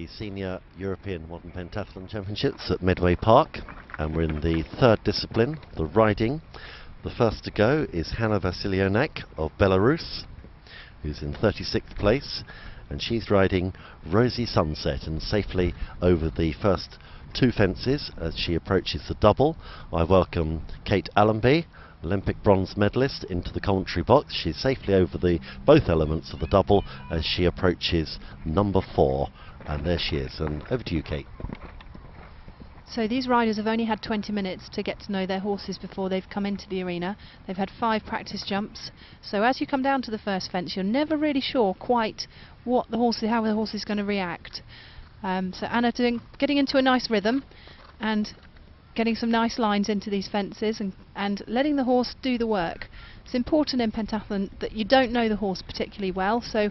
the Senior European Modern Pentathlon Championships at Medway Park, and we're in the third discipline, the riding. The first to go is Hanna Vasilyonak of Belarus, who's in 36th place, and she's riding Rosy Sunset and safely over the first two fences as she approaches the double. I welcome Kate Allenby, Olympic bronze medalist, into the commentary box. She's safely over both elements of the double as she approaches number 4, and there she is. And over to you, Kate. So these riders have only had 20 minutes to get to know their horses before they've come into the arena. They've had 5 practice jumps, so as you come down to the first fence you're never really sure quite how the horse is going to react. So Anna getting into a nice rhythm and getting some nice lines into these fences and letting the horse do the work. It's important in pentathlon that you don't know the horse particularly well, so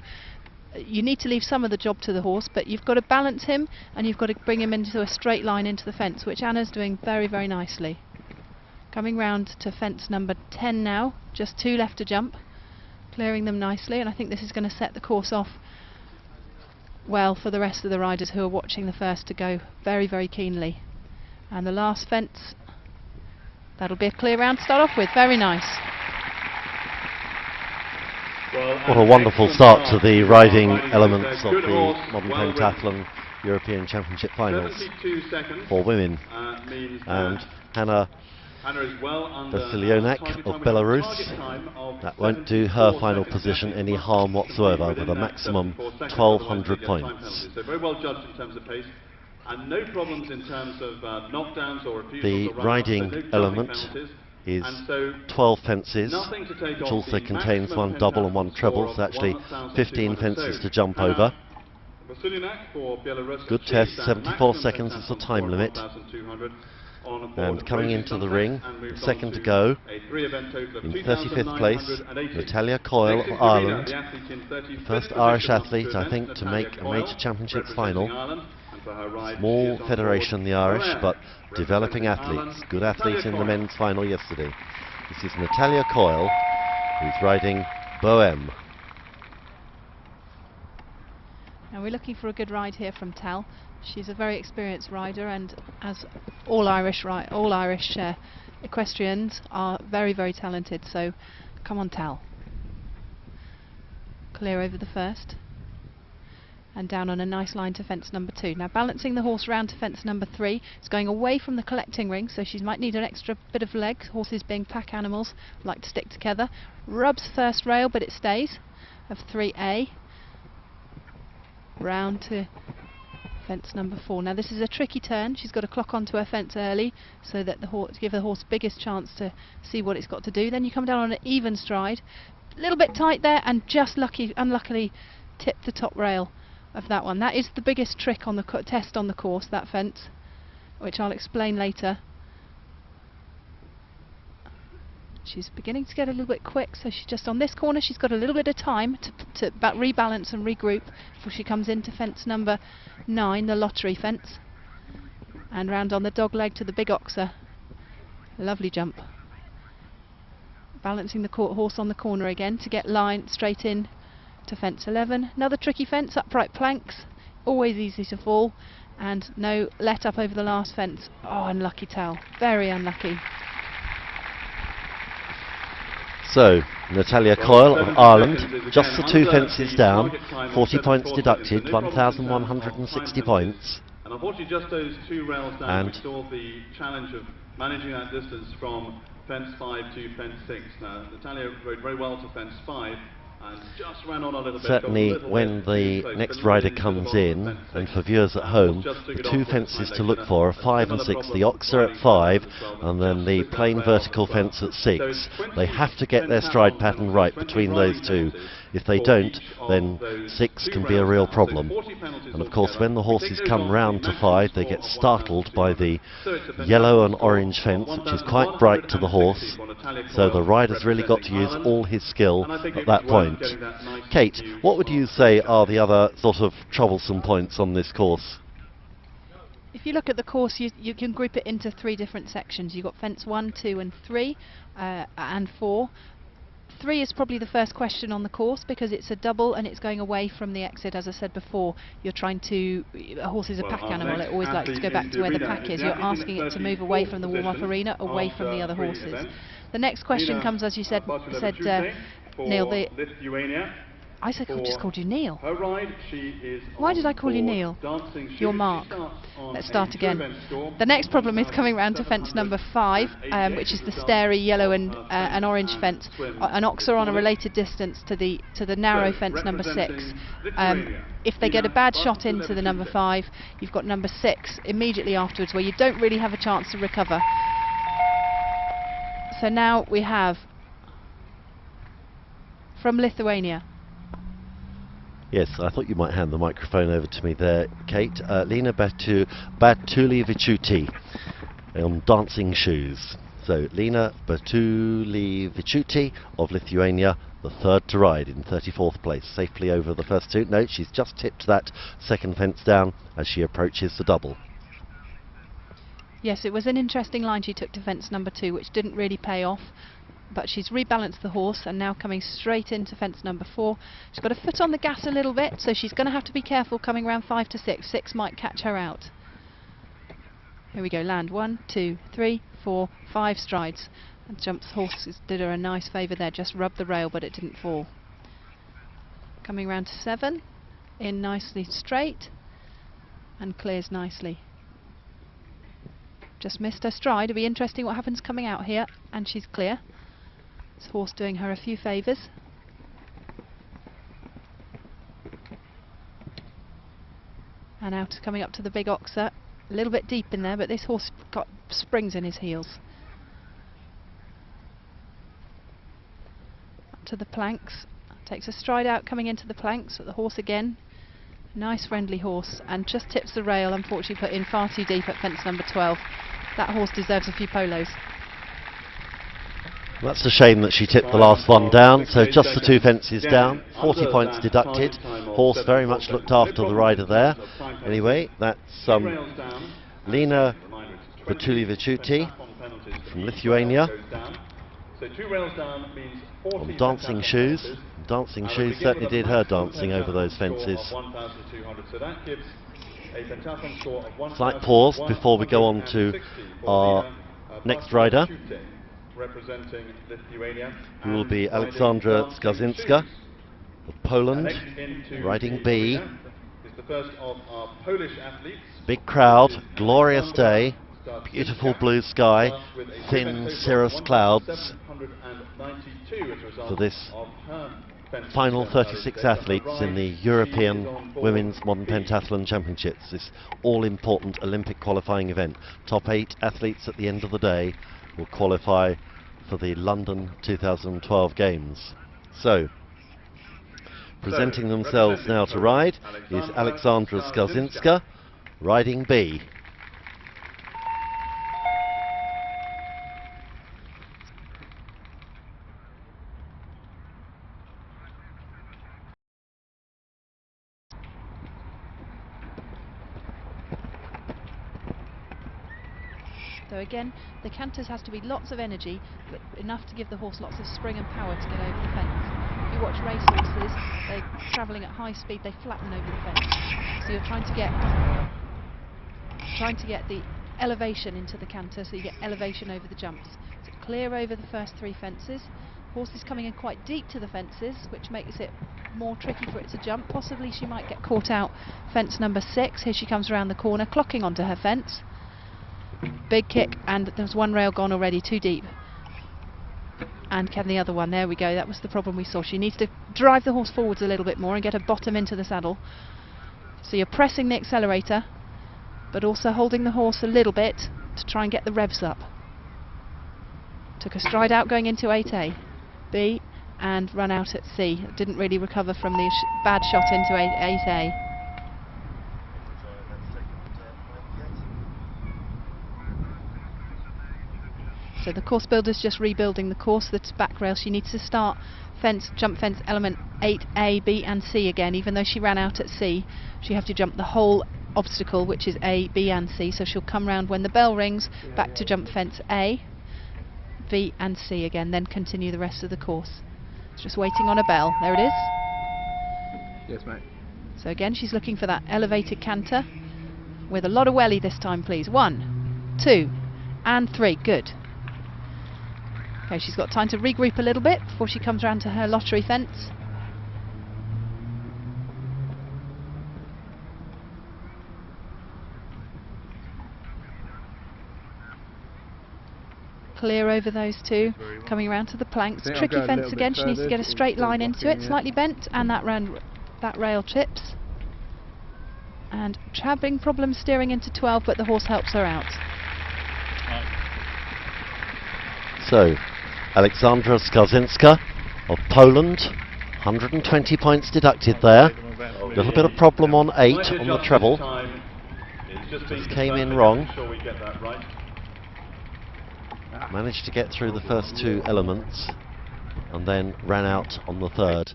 you need to leave some of the job to the horse, but you've got to balance him and you've got to bring him into a straight line into the fence, which Anna's doing very, very nicely. Coming round to fence number 10 now, just 2 left to jump, clearing them nicely, and I think this is going to set the course off well for the rest of the riders who are watching the first to go very, very keenly. And the last fence, that'll be a clear round to start off with. Very nice. What a wonderful start to the riding elements of the Modern Pentathlon European Championship Finals for women. And Hanna Vasilyonak of Belarus, that won't do her final position any harm whatsoever, with a maximum 1,200 points. Very well judged in terms of pace, and no problems in terms of knockdowns or refusals. The riding element is 12 fences, which also contains 1 double and 1 treble, so actually 15 fences to jump over. Good test, 74 seconds is the time limit. And coming into the ring, second to go, in 35th place, Natalia Coyle of Ireland, first Irish athlete, I think, to make a major championships final. Small federation, the Irish, but developing athletes. Good athlete in the men's final yesterday. This is Natalia Coyle, who's riding Bohème. And we're looking for a good ride here from Tal. She's a very experienced rider, and as all Irish equestrians are very, very talented. So come on, Tal. Clear over the first and down on a nice line to fence number 2. Now balancing the horse round to fence number 3. It's going away from the collecting ring, so she might need an extra bit of leg. Horses being pack animals like to stick together. Rubs first rail, but it stays, of 3A. Round to fence number 4. Now this is a tricky turn. She's got to clock onto her fence early so that give the horse biggest chance to see what it's got to do. Then you come down on an even stride, a little bit tight there, and just unluckily tip the top rail of that one. That is the biggest trick on the test on the course, that fence, which I'll explain later. She's beginning to get a little bit quick, so she's just on this corner. She's got a little bit of time to rebalance and regroup before she comes into fence number 9, the lottery fence, and round on the dog leg to the big oxer. Lovely jump. Balancing the horse on the corner again to get line straight in to fence 11. Another tricky fence, upright planks, always easy to fall, and no let up over the last fence. Oh, unlucky Tal, very unlucky. So, Natalia Coyle of Ireland, just the 2 fences down, 40 points deducted, 1,160 points. And unfortunately just those 2 rails down, we saw the challenge of managing that distance from fence 5 to fence 6. Now, Natalia rode very well to fence 5, and just ran on a little bit. Certainly when the next rider comes in, and for viewers at home, the 2 fences to look for are 5 and 6, the oxer at 5 and then the plain vertical fence at 6. They have to get their stride pattern right between those 2. If they don't, then 6 can be a real problem. And of course when the horses come round to 5, they get startled by the yellow and orange fence, which is quite bright to the horse, so the rider's really got to use all his skill at that point. Kate, what would you say are the other sort of troublesome points on this course? If you look at the course, you can group it into 3 different sections. You've got fence 1, 2 and 3 and 4. 3 is probably the first question on the course because it's a double and it's going away from the exit. As I said before, you're trying to, a horse is a pack animal, it always likes to go back to where the pack is. You're asking it to move away from the warm-up arena, away from the other horses. The next question comes, as you said, Neil, I just called you Neil. Why did I call you Neil? Your mark. Let's start again. The next problem is coming round to fence number 5, which is the starey yellow and an orange fence. An oxer on a related distance to the narrow fence number 6. If they get a bad shot into the number 5, you've got number 6 immediately afterwards, where you don't really have a chance to recover. So now we have from Lithuania. Yes, I thought you might hand the microphone over to me there, Kate. Lina Batulevičiūtė on dancing shoes. So Lina Batulevičiūtė of Lithuania, the third to ride in 34th place, safely over the first 2. No, she's just tipped that second fence down as she approaches the double. Yes, it was an interesting line she took to fence number 2, which didn't really pay off. But she's rebalanced the horse and now coming straight into fence number 4. She's got a foot on the gas a little bit, so she's going to have to be careful coming round 5 to 6. 6 might catch her out. Here we go, land 1, 2, 3, 4, 5 strides. And jumps horses did her a nice favour there, just rubbed the rail but it didn't fall. Coming round to 7, in nicely straight and clears nicely. Just missed her stride. It'll be interesting what happens coming out here, and she's clear. This horse doing her a few favours. And out coming up to the big oxer. A little bit deep in there, but this horse got springs in his heels. Up to the planks. Takes a stride out coming into the planks, but the horse again. Nice friendly horse, and just tips the rail, unfortunately put in far too deep at fence number 12. That horse deserves a few polos. That's a shame that she tipped the last one down, so just the 2 fences down, 40 points deducted. Horse very much looked after the rider there. Anyway, that's Lina Batulevičiūtė from Lithuania on dancing shoes. Dancing shoes certainly did her dancing over those fences. Slight pause before we go on to our next rider, who will be Aleksandra Skazinska of Poland, riding B. Big crowd, glorious day, beautiful blue sky, thin cirrus clouds for this final 36 athletes in the European Women's Modern Pentathlon Championships, this all-important Olympic qualifying event. Top 8 athletes at the end of the day will qualify for the London 2012 Games. So, presenting themselves now to ride is Aleksandra Skazinska, riding B. So again, the canters has to be lots of energy, but enough to give the horse lots of spring and power to get over the fence. If you watch race horses, they're travelling at high speed, they flatten over the fence. So you're trying to get the elevation into the canter, so you get elevation over the jumps. So clear over the first 3 fences. Horse is coming in quite deep to the fences, which makes it more tricky for it to jump. Possibly she might get caught out fence number 6. Here she comes around the corner, clocking onto her fence. Big kick, and there's one rail gone already, too deep. And can the other one, there we go, that was the problem we saw. She needs to drive the horse forwards a little bit more and get her bottom into the saddle. So you're pressing the accelerator, but also holding the horse a little bit to try and get the revs up. Took a stride out going into 8A, B, and run out at C. Didn't really recover from the bad shot into 8A. So the course builder's just rebuilding the course, that's back rail. She needs to start jump fence element 8A, B and C again. Even though she ran out at C, she have to jump the whole obstacle, which is A, B and C. So she'll come round when the bell rings, back to jump fence A, B and C again, then continue the rest of the course. Just waiting on a bell. There it is. Yes, mate. So again, she's looking for that elevated canter with a lot of welly this time, please. 1, 2, and 3. Good. Okay, she's got time to regroup a little bit before she comes around to her lottery fence. Clear over those two, coming around to the planks. Tricky fence again. She needs to get a straight line into it, slightly bent, and that rail chips. And having problems steering into 12, but the horse helps her out. So, Aleksandra Skarzinska of Poland, 120 points deducted there. A little bit of problem on 8 on the treble. Just came in wrong. Managed to get through the first 2 elements and then ran out on the 3rd.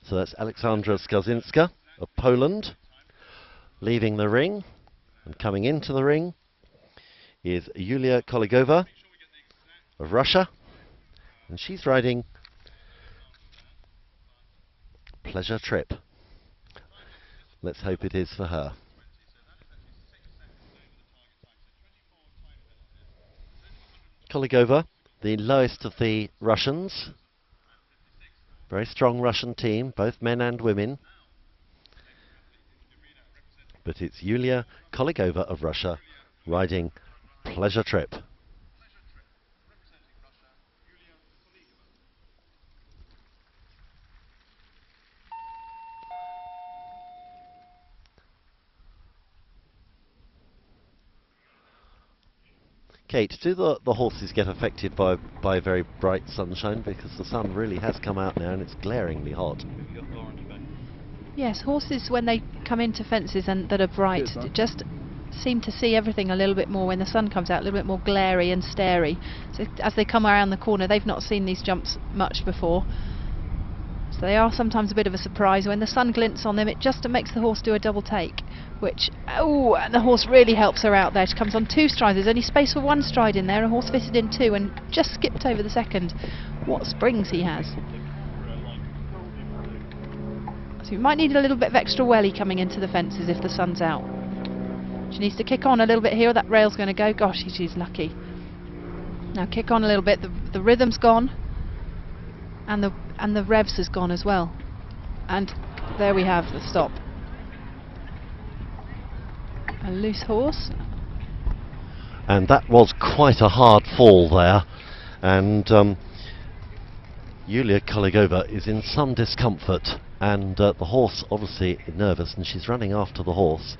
So that's Aleksandra Skarzinska of Poland. Leaving the ring and coming into the ring is Yulia Kolegova of Russia, and she's riding Pleasure Trip. Let's hope it is for her. Kolegova, the lowest of the Russians. Very strong Russian team, both men and women. But it's Yulia Kolegova of Russia riding Pleasure Trip. Kate, do the horses get affected by very bright sunshine? Because the sun really has come out now and it's glaringly hot. Yes, horses when they come into fences and that are bright just seem to see everything a little bit more when the sun comes out, a little bit more glary and starey. So as they come around the corner, they've not seen these jumps much before. So they are sometimes a bit of a surprise. When the sun glints on them, it just makes the horse do a double take, which, oh, and the horse really helps her out there. She comes on 2 strides. There's only space for 1 stride in there. A horse fitted in 2 and just skipped over the second. What springs he has. So you might need a little bit of extra welly coming into the fences if the sun's out. She needs to kick on a little bit here, or that rail's going to go. Gosh, she's lucky. Now kick on a little bit. The rhythm's gone, and the revs has gone as well. And there we have the stop. A loose horse. And that was quite a hard fall there. And Yulia Kolegova is in some discomfort. And the horse obviously nervous, and she's running after the horse.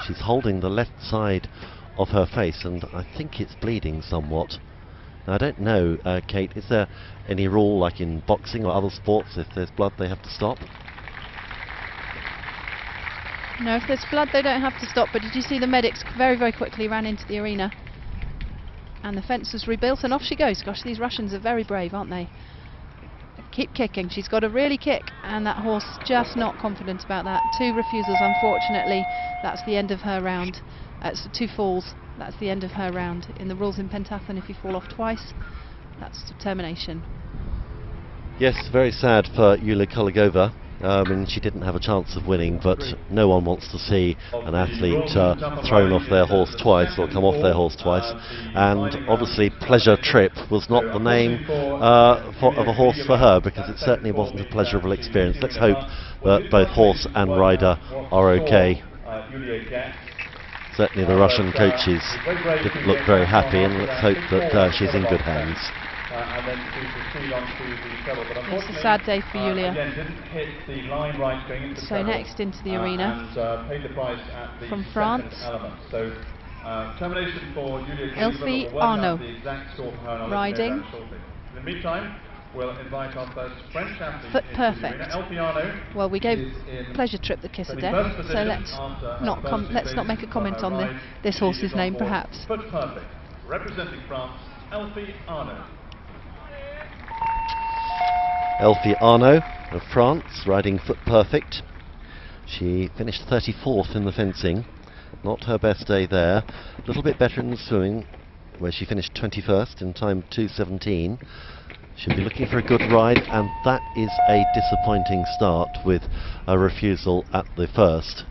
She's holding the left side of her face, and I think it's bleeding somewhat. Now, I don't know, Kate, is there any rule, like in boxing or other sports, if there's blood they have to stop? No, if there's blood they don't have to stop, but did you see the medics very, very quickly ran into the arena? And the fence was rebuilt, and off she goes. Gosh, these Russians are very brave, aren't they? Keep kicking. She's got to really kick, and that horse just not confident about that. 2 refusals, unfortunately. That's the end of her round. That's 2 falls. That's the end of her round. In the rules in pentathlon, if you fall off twice, that's termination. Yes, very sad for Yulia Kolegova. She didn't have a chance of winning, but no one wants to see an athlete thrown off their horse twice or come off their horse twice. And obviously Pleasure Trip was not the name of a horse for her, because it certainly wasn't a pleasurable experience. Let's hope that both horse and rider are okay. Certainly the Russian coaches didn't look very happy, and let's hope that she's in good hands. It's a sad day for Yulia. So next into the arena from France, Elfie Arnaud riding In the meantime, we'll invite our first French athlete. Foot Perfect. Well, we gave Pleasure Trip the kiss of death, so let's not make a comment on this horse's name, perhaps. Foot Perfect, representing France, Elfie Arnaud. Elfie Arnaud of France riding Foot Perfect. She finished 34th in the fencing. Not her best day there. A little bit better in the swimming, where she finished 21st in time 2:17. She'll be looking for a good ride, and that is a disappointing start with a refusal at the first.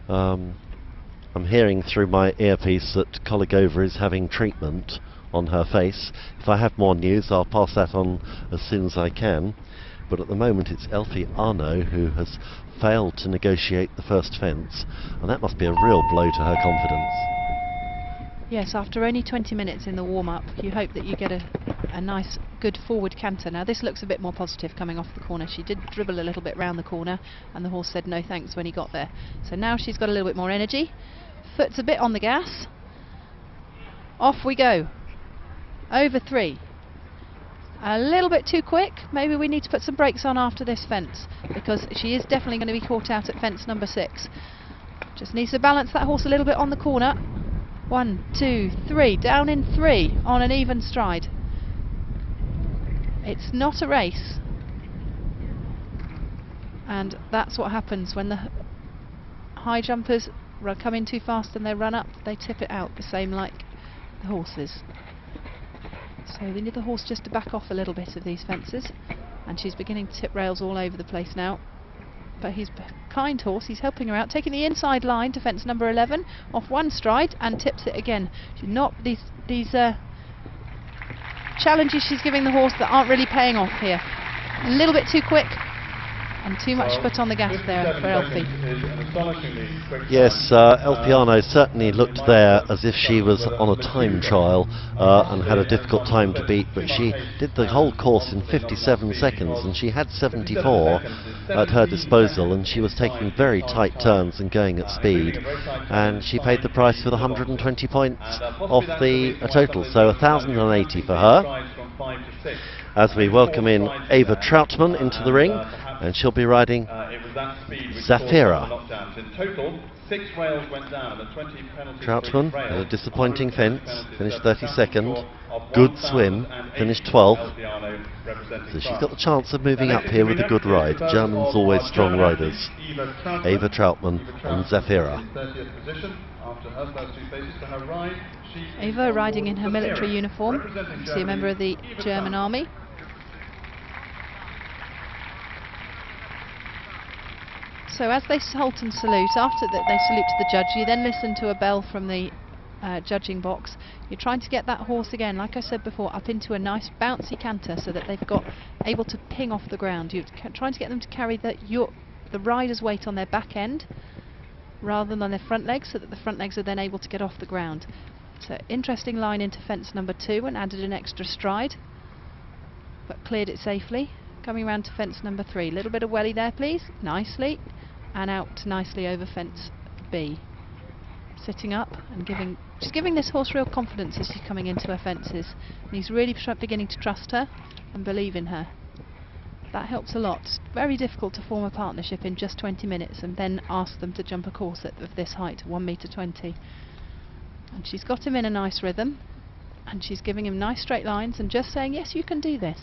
I'm hearing through my earpiece that Koligova is having treatment on her face. If I have more news, I'll pass that on as soon as I can. But at the moment it's Elfie Arnaud who has failed to negotiate the first fence, and that must be a real blow to her confidence. Yes, after only 20 minutes in the warm-up, you hope that you get a nice, good forward canter. Now this looks a bit more positive coming off the corner. She did dribble a little bit round the corner, and the horse said no thanks when he got there. So now she's got a little bit more energy. Foot's a bit on the gas. Off we go. Over 3. A little bit too quick. Maybe we need to put some brakes on after this fence, because she is definitely going to be caught out at fence number 6. Just needs to balance that horse a little bit on the corner. 1, 2, 3, down in 3 on an even stride. It's not a race, and that's what happens when the high jumpers come in too fast and they run up, they tip it out, the same like the horses. So they need the horse just to back off a little bit of these fences, and she's beginning to tip rails all over the place now. But he's a kind horse, he's helping her out, taking the inside line to fence number 11, off one stride and tips it again. She's not these challenges she's giving the horse that aren't really paying off here. A little bit too quick and too much foot on the gas there for Elfie. Yes, Elfie Arnaud certainly looked there as if she was on a time trial and had a difficult time to beat, but she did the whole course in 57 seconds, and she had 74 at her disposal, and she was taking very tight turns and going at speed, and she paid the price with 120 points off the total, so 1,080 for her. As we welcome in Ava Troutman into the ring, and she'll be riding Zafira. Troutman had a disappointing fence, finished 32nd, good swim, finished 12th, so she's got the chance of moving up here with a good ride. Germans always strong riders. Ava Troutman and Zafira. Ava riding in her military uniform, obviously a member of the German army. So as they halt and salute, after that they salute to the judge, you then listen to a bell from the judging box. You're trying to get that horse again, like I said before, up into a nice bouncy canter so that they've got able to ping off the ground. You're trying to get them to carry the rider's weight on their back end rather than on their front legs, so that the front legs are then able to get off the ground. So interesting line into fence number 2 and added an extra stride, but cleared it safely. Coming round to fence number 3, a little bit of welly there please, nicely, and out nicely over fence B. Sitting up and she's giving this horse real confidence as she's coming into her fences, and he's really beginning to trust her and believe in her. That helps a lot. It's very difficult to form a partnership in just 20 minutes and then ask them to jump a course of this height, 1m20. And she's got him in a nice rhythm, and she's giving him nice straight lines and just saying, yes, you can do this.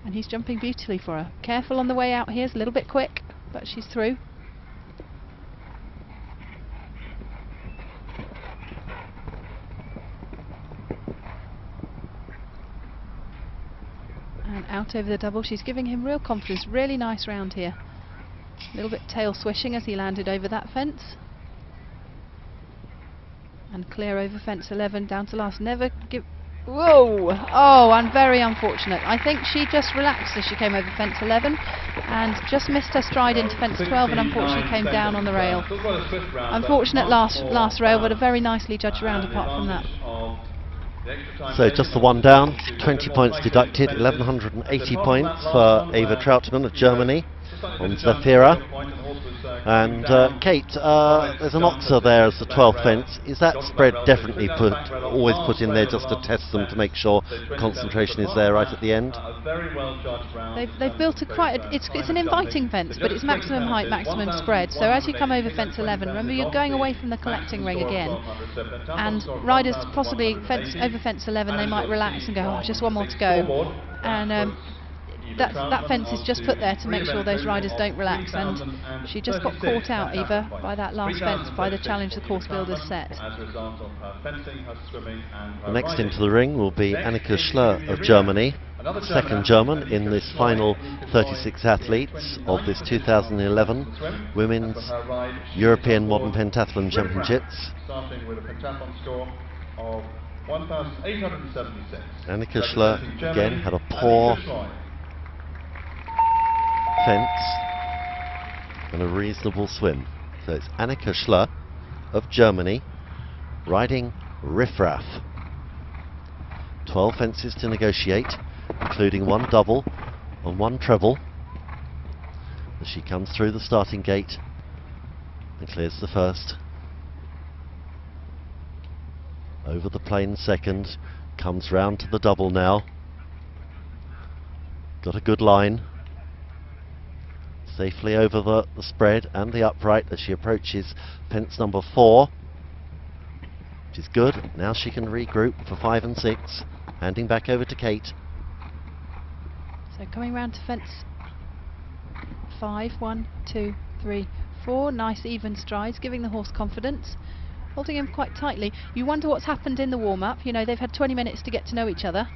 And he's jumping beautifully for her. Careful on the way out here, it's a little bit quick, but she's through. And out over the double, she's giving him real confidence. Really nice round here. A little bit tail swishing as he landed over that fence. And clear over fence 11 down to last. Never give... Whoa! Oh, and very unfortunate. I think she just relaxed as she came over fence 11 and just missed her stride into fence 12 and unfortunately came down on the rail. Unfortunate last rail, but a very nicely judged round apart from that. So just the one down, 20 points deducted, 1,180 points for Ava Troutman of Germany on Zafira. And Kate, there's an oxer there as the 12th fence. Is that spread definitely always put in there just to test them to make sure concentration is there right at the end? They've built it's an inviting fence, but it's maximum height, maximum spread. So as you come over fence 11, remember you're going away from the collecting ring again, and riders possibly over fence 11 they might relax and go, oh, just one more to go, and that fence is just put there to make sure those riders don't relax, and she just got caught out, Eva, by that last fence, by the challenge the course builders set. Next into the ring will be Annika Schler of Germany, second German in this final 36 athletes of this 2011 Women's European Modern Pentathlon Championships. Starting with a pentathlon score of 1,876. Annika Schler again had a poor fence and a reasonable swim. So it's Annika Schler of Germany riding riffraff. 12 fences to negotiate, including one double and one treble, as she comes through the starting gate and clears the first. Over the plain second, comes round to the double now. Got a good line. Safely over the spread and the upright as she approaches fence number 4, which is good. Now she can regroup for 5 and 6, handing back over to Kate. So coming round to fence 5, 1, 2, 3, 4, nice even strides, giving the horse confidence, holding him quite tightly. You wonder what's happened in the warm-up. You know, they've had 20 minutes to get to know each other.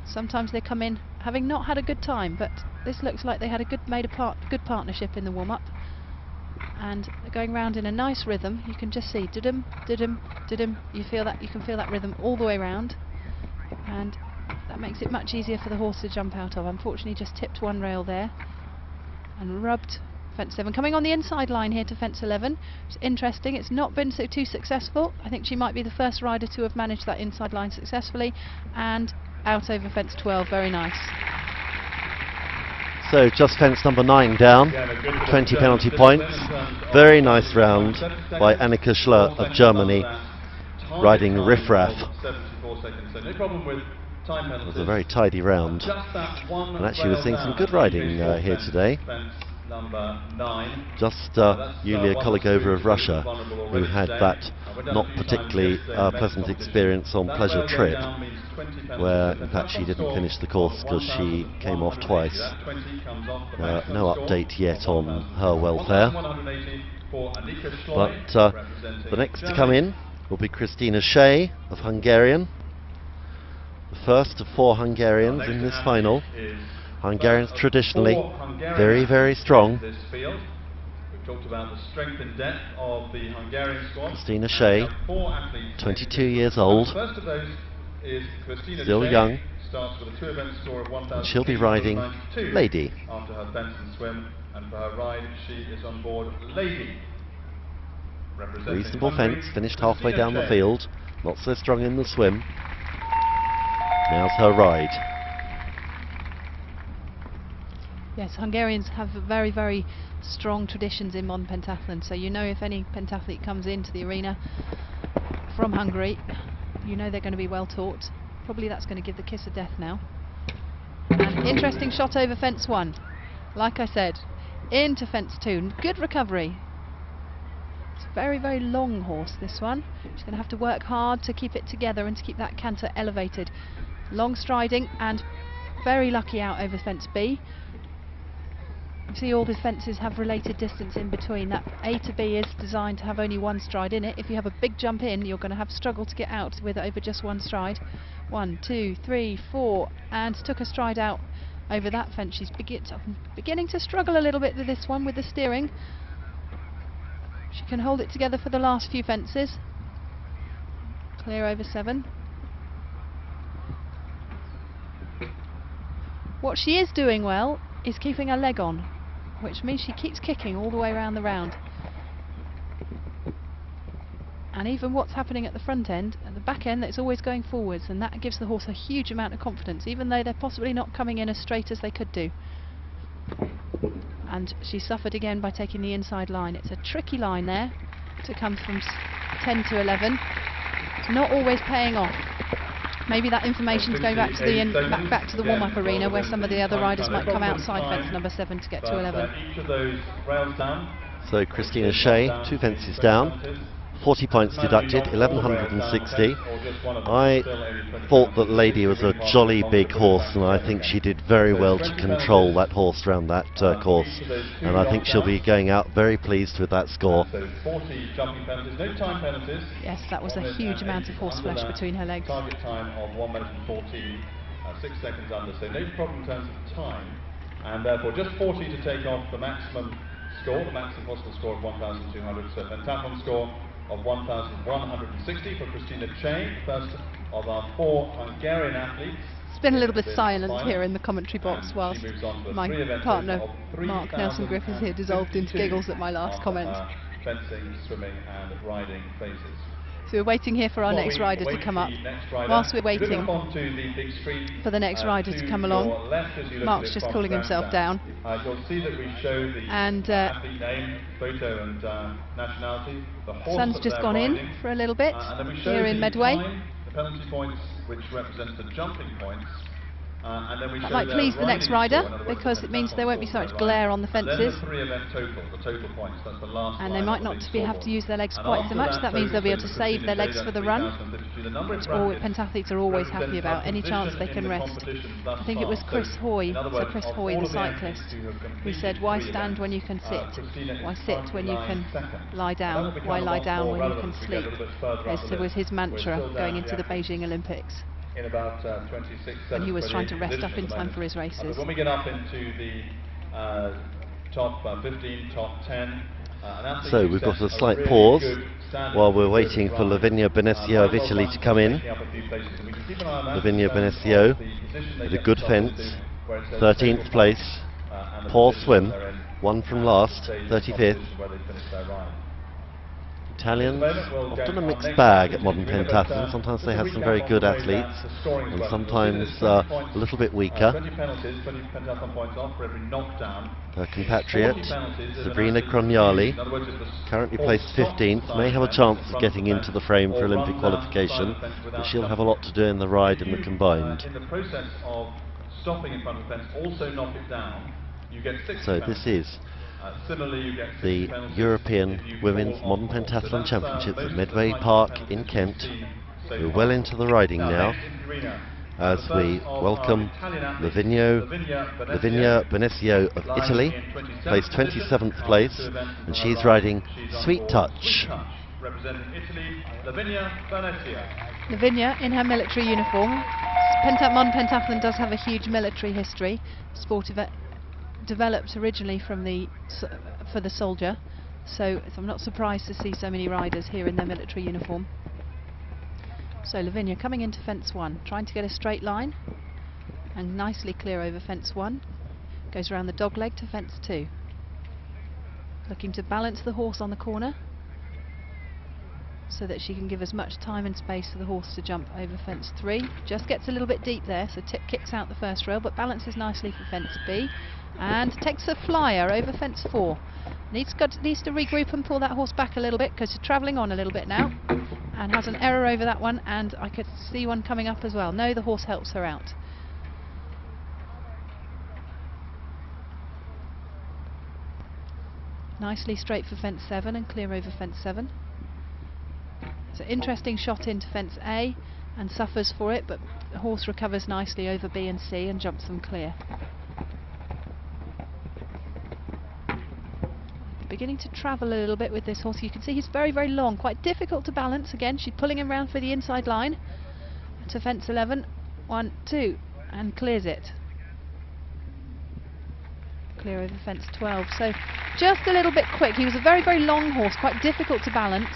Sometimes they come in having not had a good time, but this looks like they had a good partnership in the warm-up, and going round in a nice rhythm. You can just see did-em, did-em, did-em. You can feel that rhythm all the way round, and that makes it much easier for the horse to jump out of. Unfortunately, just tipped one rail there and rubbed fence 7. Coming on the inside line here to fence 11. It's interesting, it's not been too successful. I think she might be the first rider to have managed that inside line successfully, and out over fence 12, very nice. So just fence number 9 down, 20 penalty points. Very nice round by Annika Schler of Germany, riding riffraff. It was a very tidy round, and actually we're seeing some good riding here today. Just Yulia Koligova of Russia, who had that not particularly pleasant experience on Pleasure Trip, where in fact she didn't finish the course because she came off twice. No update yet on her welfare, but the next to come in will be Christina Shea of Hungarian, the first of 4 Hungarians in this final. Hungarians traditionally very, very strong. We've talked about the strength and depth of the Hungarian squad. Christina Shea, 22 years old, still young, and she'll be riding Lady. After her fence and swim, and for her ride, she is on board Lady. Reasonable fence, finished halfway down the field, not so strong in the swim. Now's her ride. Yes, Hungarians have very, very strong traditions in modern pentathlon, so you know if any pentathlete comes into the arena from Hungary, you know they're going to be well taught. Probably that's going to give the kiss of death now. And interesting shot over fence 1. Like I said, into fence 2. Good recovery. It's a very, very long horse, this one. She's going to have to work hard to keep it together and to keep that canter elevated. Long striding and very lucky out over fence B. See, all the fences have related distance in between. That A to B is designed to have only one stride in it. If you have a big jump in, you're going to have struggle to get out with it over just one stride. 1, 2, 3, 4, and took a stride out over that fence. She's beginning to struggle a little bit with this one, with the steering. She can hold it together for the last few fences. Clear over 7. What she is doing well is keeping her leg on, which means she keeps kicking all the way around the round. And even what's happening at the front end, at the back end, it's always going forwards, and that gives the horse a huge amount of confidence, even though they're possibly not coming in as straight as they could do. And she suffered again by taking the inside line. It's a tricky line there to come from 10 to 11. It's not always paying off. Maybe that information's going back to the back to the warm-up arena, where some of the other riders might come outside fence number 7 to get to 11. So Christina Shea, 2 fences down, 40 points deducted, 1160. I thought that Lady was a jolly big horse, and I think she did very well to control that horse round that course, and I think she'll be going out very pleased with that score. Yes, that was a huge amount of horseflesh between her legs. Target time of 1 minute and 14, 6 seconds under, so no problem in terms of time, and therefore just 40 to take off the maximum score, the maximum possible score of 1,200, so pentathlon score of 1,160 for Christina Che, first of our 4 Hungarian athletes. It's been a little bit silent here in the commentary box whilst my partner Mark Nelson Griffiths here dissolved into giggles at my last comments. Fencing, swimming and riding phases. So we're waiting here for our next rider to come up. Whilst we're waiting for the next rider to come along, Mark's just cooling himself down. You'll see that we show the athlete name, photo and nationality. The sun's just gone in for a little bit here in Medway. The penalty points, which represents the jumping points. And then we that show might please the next rider, score, because it means there won't be so much glare on the fences. Then the 3 event total, the total points, that's the last and they might not have to use their legs quite so much. That means they'll be able to save their legs for the run, which all pentathletes are always happy about, any chance they can rest. I think it was Chris Hoy, the cyclist, who said, why stand when you can sit? Why sit when you can lie down? Why lie down when you can sleep? This was his mantra going into the Beijing Olympics. In about 26 and he was trying to rest up in time for his races. When we get up into the top 15, top 10, so we've got a slight pause while we're waiting for Lavinia Benesio of Italy to come in. Lavinia Benesio with a good fence, 13th place, poor swim, one from last, 35th. Italians, often a mixed bag at modern pentathlon. Sometimes they have some very good athletes, and sometimes a little bit weaker. Her compatriot, Sabrina Crognali, currently placed 15th, may have a chance of getting into the frame for Olympic qualification, but she'll have a lot to do in the ride in the combined. In the process of stopping in front of the fence, also knock it down. You get 6 so this is the European Women's Modern Pentathlon Championships at Medway Park in Kent. We're well into the riding now as we welcome Lavinia Benesio of Italy, placed 27th place, and she's riding Sweet Touch. Lavinia in her military uniform. Modern pentathlon does have a huge military history. Sport event developed originally from for the soldier, so I'm not surprised to see so many riders here in their military uniform. So Lavinia coming into fence 1, trying to get a straight line and nicely clear over fence 1, goes around the dog leg to fence 2, looking to balance the horse on the corner so that she can give as much time and space for the horse to jump over fence 3. Just gets a little bit deep there, so kicks out the first rail, but balances nicely for fence B, and takes a flyer over fence 4. Needs to regroup and pull that horse back a little bit, because she's travelling on a little bit now, and has an error over that one, and I could see one coming up as well. No, the horse helps her out. Nicely straight for fence 7 and clear over fence 7. It's an interesting shot into fence A and suffers for it, but the horse recovers nicely over B and C and jumps them clear. Beginning to travel a little bit with this horse. You can see he's very, very long, quite difficult to balance. Again, she's pulling him round for the inside line to fence 11. 1, 2, and clears it. Clear over fence 12. So just a little bit quick. He was a very, very long horse, quite difficult to balance.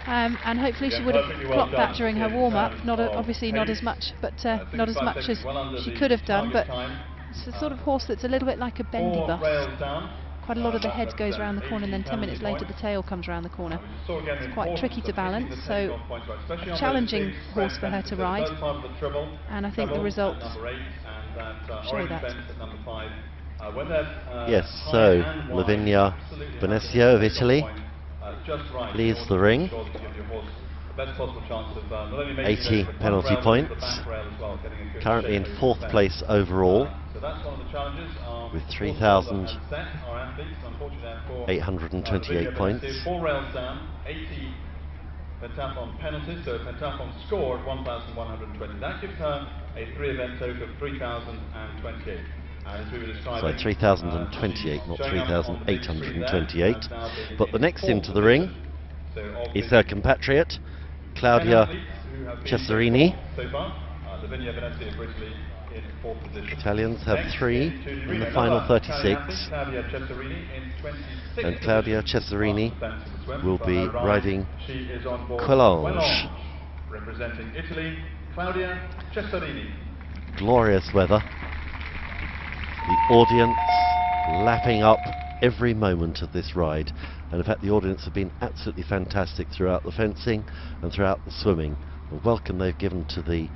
And hopefully she would have clocked that during her warm-up. Obviously not as much, but not as much as she could have done. But it's the sort of horse that's a little bit like a bendy bus. Quite a lot of the head goes around the corner, and then 10 minutes later the tail comes around the corner. It's quite tricky to balance, so a challenging horse for her to ride, and I think the results show that. Yes, so Lavinia Benesio of Italy leads the ring, 80 penalty points, currently in 4th place overall with 3,828 points. 4 rails down, 80 pentathlon penalties, so a pentathlon score of 1,120. That gives her a 3-event total of 3,028. And as we were describing, So 3,028, not 3,828. But the next into the ring is her compatriot, Claudia Cesarini. So far, Lavinia Venezia for Italy in 4th position. Italians have 3 in the final 36. And Claudia Cesarini will be riding Quelange. Representing Italy, Claudia Cesarini. Glorious weather. The audience lapping up every moment of this ride, and in fact the audience have been absolutely fantastic throughout the fencing and throughout the swimming. The welcome they've given to the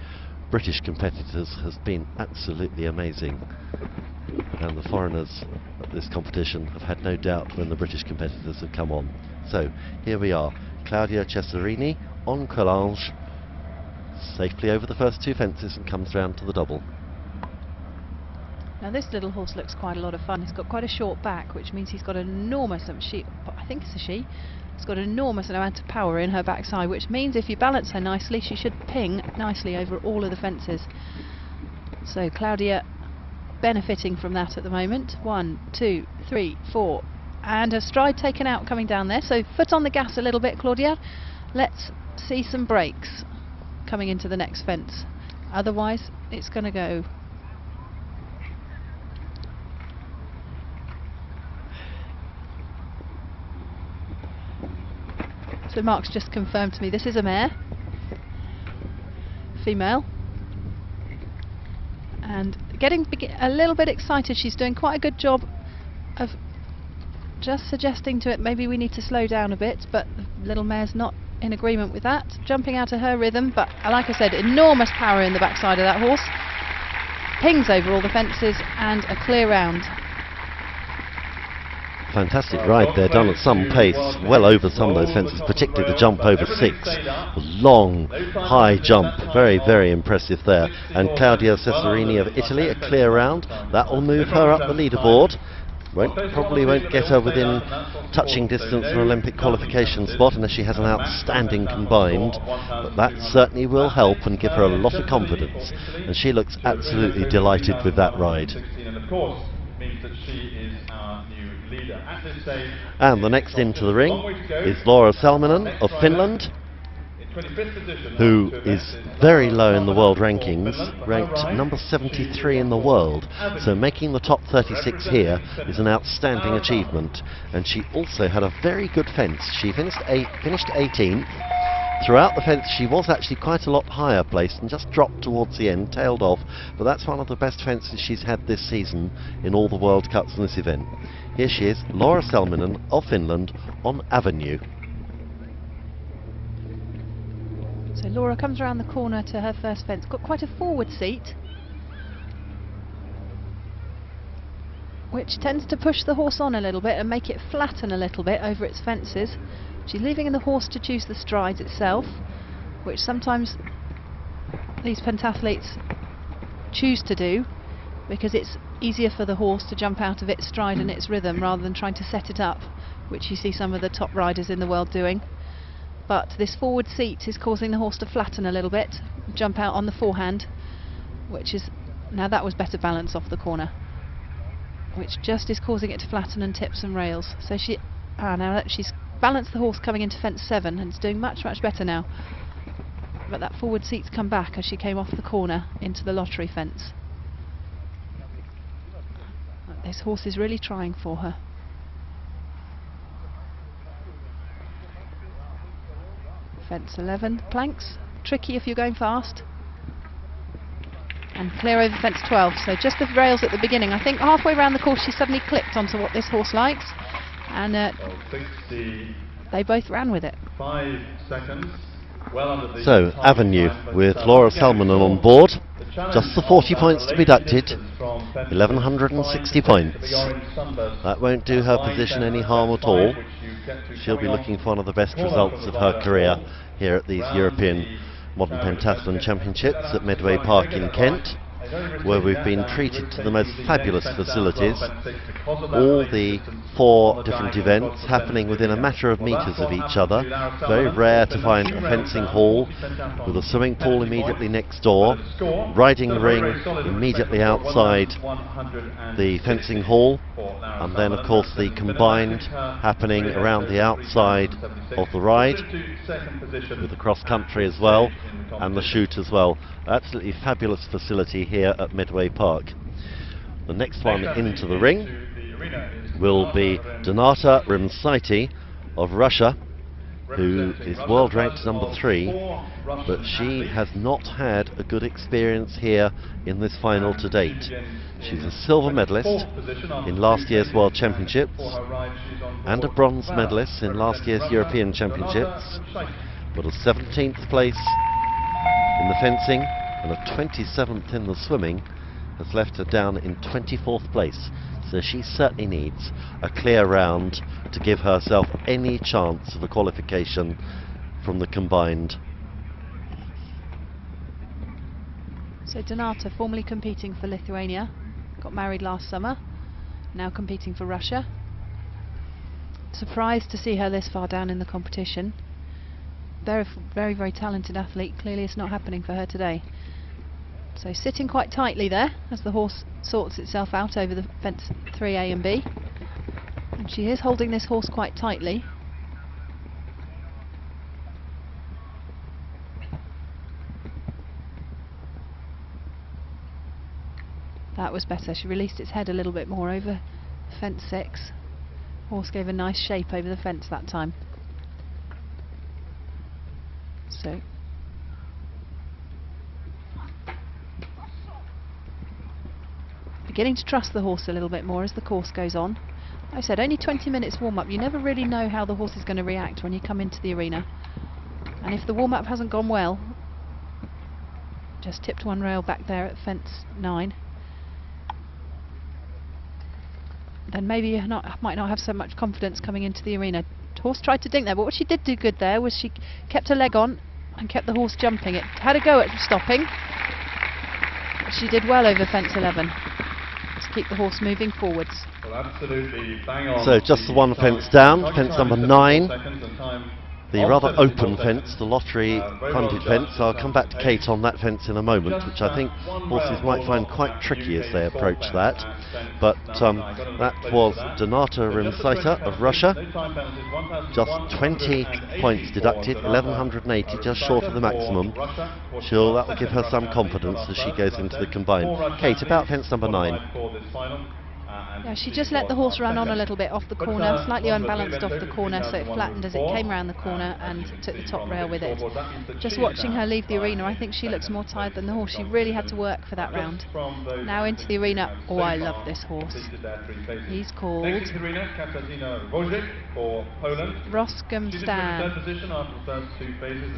British competitors has been absolutely amazing, and the foreigners at this competition have had no doubt when the British competitors have come on. So here we are, Claudia Cesarini on Quelange, safely over the first 2 fences and comes round to the double. Now this little horse looks quite a lot of fun. He's got quite a short back, which means he's got an enormous, I think it's a she, it's got an enormous amount of power in her backside, which means if you balance her nicely, she should ping nicely over all of the fences. So Claudia benefiting from that at the moment. 1, 2, 3, 4, and her stride taken out coming down there. So foot on the gas a little bit, Claudia. Let's see some brakes coming into the next fence. Otherwise, it's going to go. So Mark's just confirmed to me this is a mare, female, and getting a little bit excited. She's doing quite a good job of just suggesting to it maybe we need to slow down a bit, but the little mare's not in agreement with that, jumping out of her rhythm. But like I said, enormous power in the backside of that horse, pings over all the fences and a clear round. Fantastic ride there, done at some pace, well over some of those fences, particularly the jump over 6. Long, high jump, very, very impressive there. And Claudia Cesarini of Italy, a clear round. That will move her up the leaderboard. Probably won't get her within touching distance of an Olympic qualification spot unless she has an outstanding combined, but that certainly will help and give her a lot of confidence. And she looks absolutely delighted with that ride. And the next into the ring is Laura Salminen of Finland, who is very low in the world rankings, ranked number 73 in the world, so making the top 36 here is an outstanding achievement. And she also had a very good fence. She finished 18th. Throughout the fence she was actually quite a lot higher placed and just dropped towards the end, tailed off, but that's one of the best fences she's had this season in all the World Cups in this event. Here she is, Laura Salminen of Finland on Avenue. So Laura comes around the corner to her first fence, got quite a forward seat, which tends to push the horse on a little bit and make it flatten a little bit over its fences. She's leaving the horse to choose the strides itself, which sometimes these pentathletes choose to do because it's easier for the horse to jump out of its stride and its rhythm rather than trying to set it up, which you see some of the top riders in the world doing. But this forward seat is causing the horse to flatten a little bit, jump out on the forehand, which is, now that was better balance off the corner, which just is causing it to flatten and tip some rails. So now that she's balanced the horse coming into fence 7 and it's doing much better now, but that forward seat's come back as she came off the corner into the lottery fence. This horse is really trying for her. Fence 11, planks, tricky if you're going fast, and clear over fence 12, so just the rails at the beginning. I think halfway around the course she suddenly clicked onto what this horse likes, and they both ran with it. 5 seconds. Well under the so Avenue with Laura Salminen on board, just the 40 points to be deducted, 1160 points. That won't do her position any harm at all. She'll be looking for one of the best results of her career here at these European Modern Pentathlon Championships at Medway Park in Kent. where we've been treated to the most fabulous facilities. All the 4 different events happening within a matter of metres of each other. Very rare to find a fencing hall with a swimming pool immediately next door, riding ring immediately outside the fencing hall, and then of course the combined happening around the outside of the ride, with the cross country as well and the shoot as well. Absolutely fabulous facility here at Midway Park. The next one into the ring will be Donata Rimsaiti of Russia, who is world ranked number 3, but she has not had a good experience here in this final to date. She's a silver medalist in last year's World Championships and a bronze medalist in last year's European Championships, but a 17th place in the fencing and a 27th in the swimming has left her down in 24th place. So she certainly needs a clear round to give herself any chance of a qualification from the combined. So Donata, formerly competing for Lithuania, got married last summer, now competing for Russia. Surprised to see her this far down in the competition. Very, very talented athlete. Clearly it's not happening for her today. So sitting quite tightly there as the horse sorts itself out over the fence 3A and B. And she is holding this horse quite tightly. That was better. She released its head a little bit more over fence 6. Horse gave a nice shape over the fence that time. So beginning to trust the horse a little bit more as the course goes on. Like I said, only 20 minutes warm-up. You never really know how the horse is going to react when you come into the arena. And if the warm-up hasn't gone well, just tipped one rail back there at fence 9, then maybe you might not have so much confidence coming into the arena. The horse tried to dink there, but what she did do good there was she kept her leg on and kept the horse jumping. It had a go at stopping. She did well over fence 11 to keep the horse moving forwards. Well, absolutely bang on. So just the one fence down, fence number 9. The rather open fence, the lottery funded fence. I'll come back to Kate on that fence in a moment, which I think horses might find quite tricky as they approach that. But that was Donata Rimsaita of Russia. Just 20 points deducted, 1180, just short of the maximum. That will give her some confidence as she goes into the combined. Kate, about fence number 9. Yeah, she just let the horse run on a little bit off the corner, slightly unbalanced off the corner, so it flattened as it came around the corner and took the top rail with it. Just watching her leave the arena, I think she looks more tired than the horse. She really had to work for that round. Now into the arena. Oh, I love this horse. He's called Roskam Stan,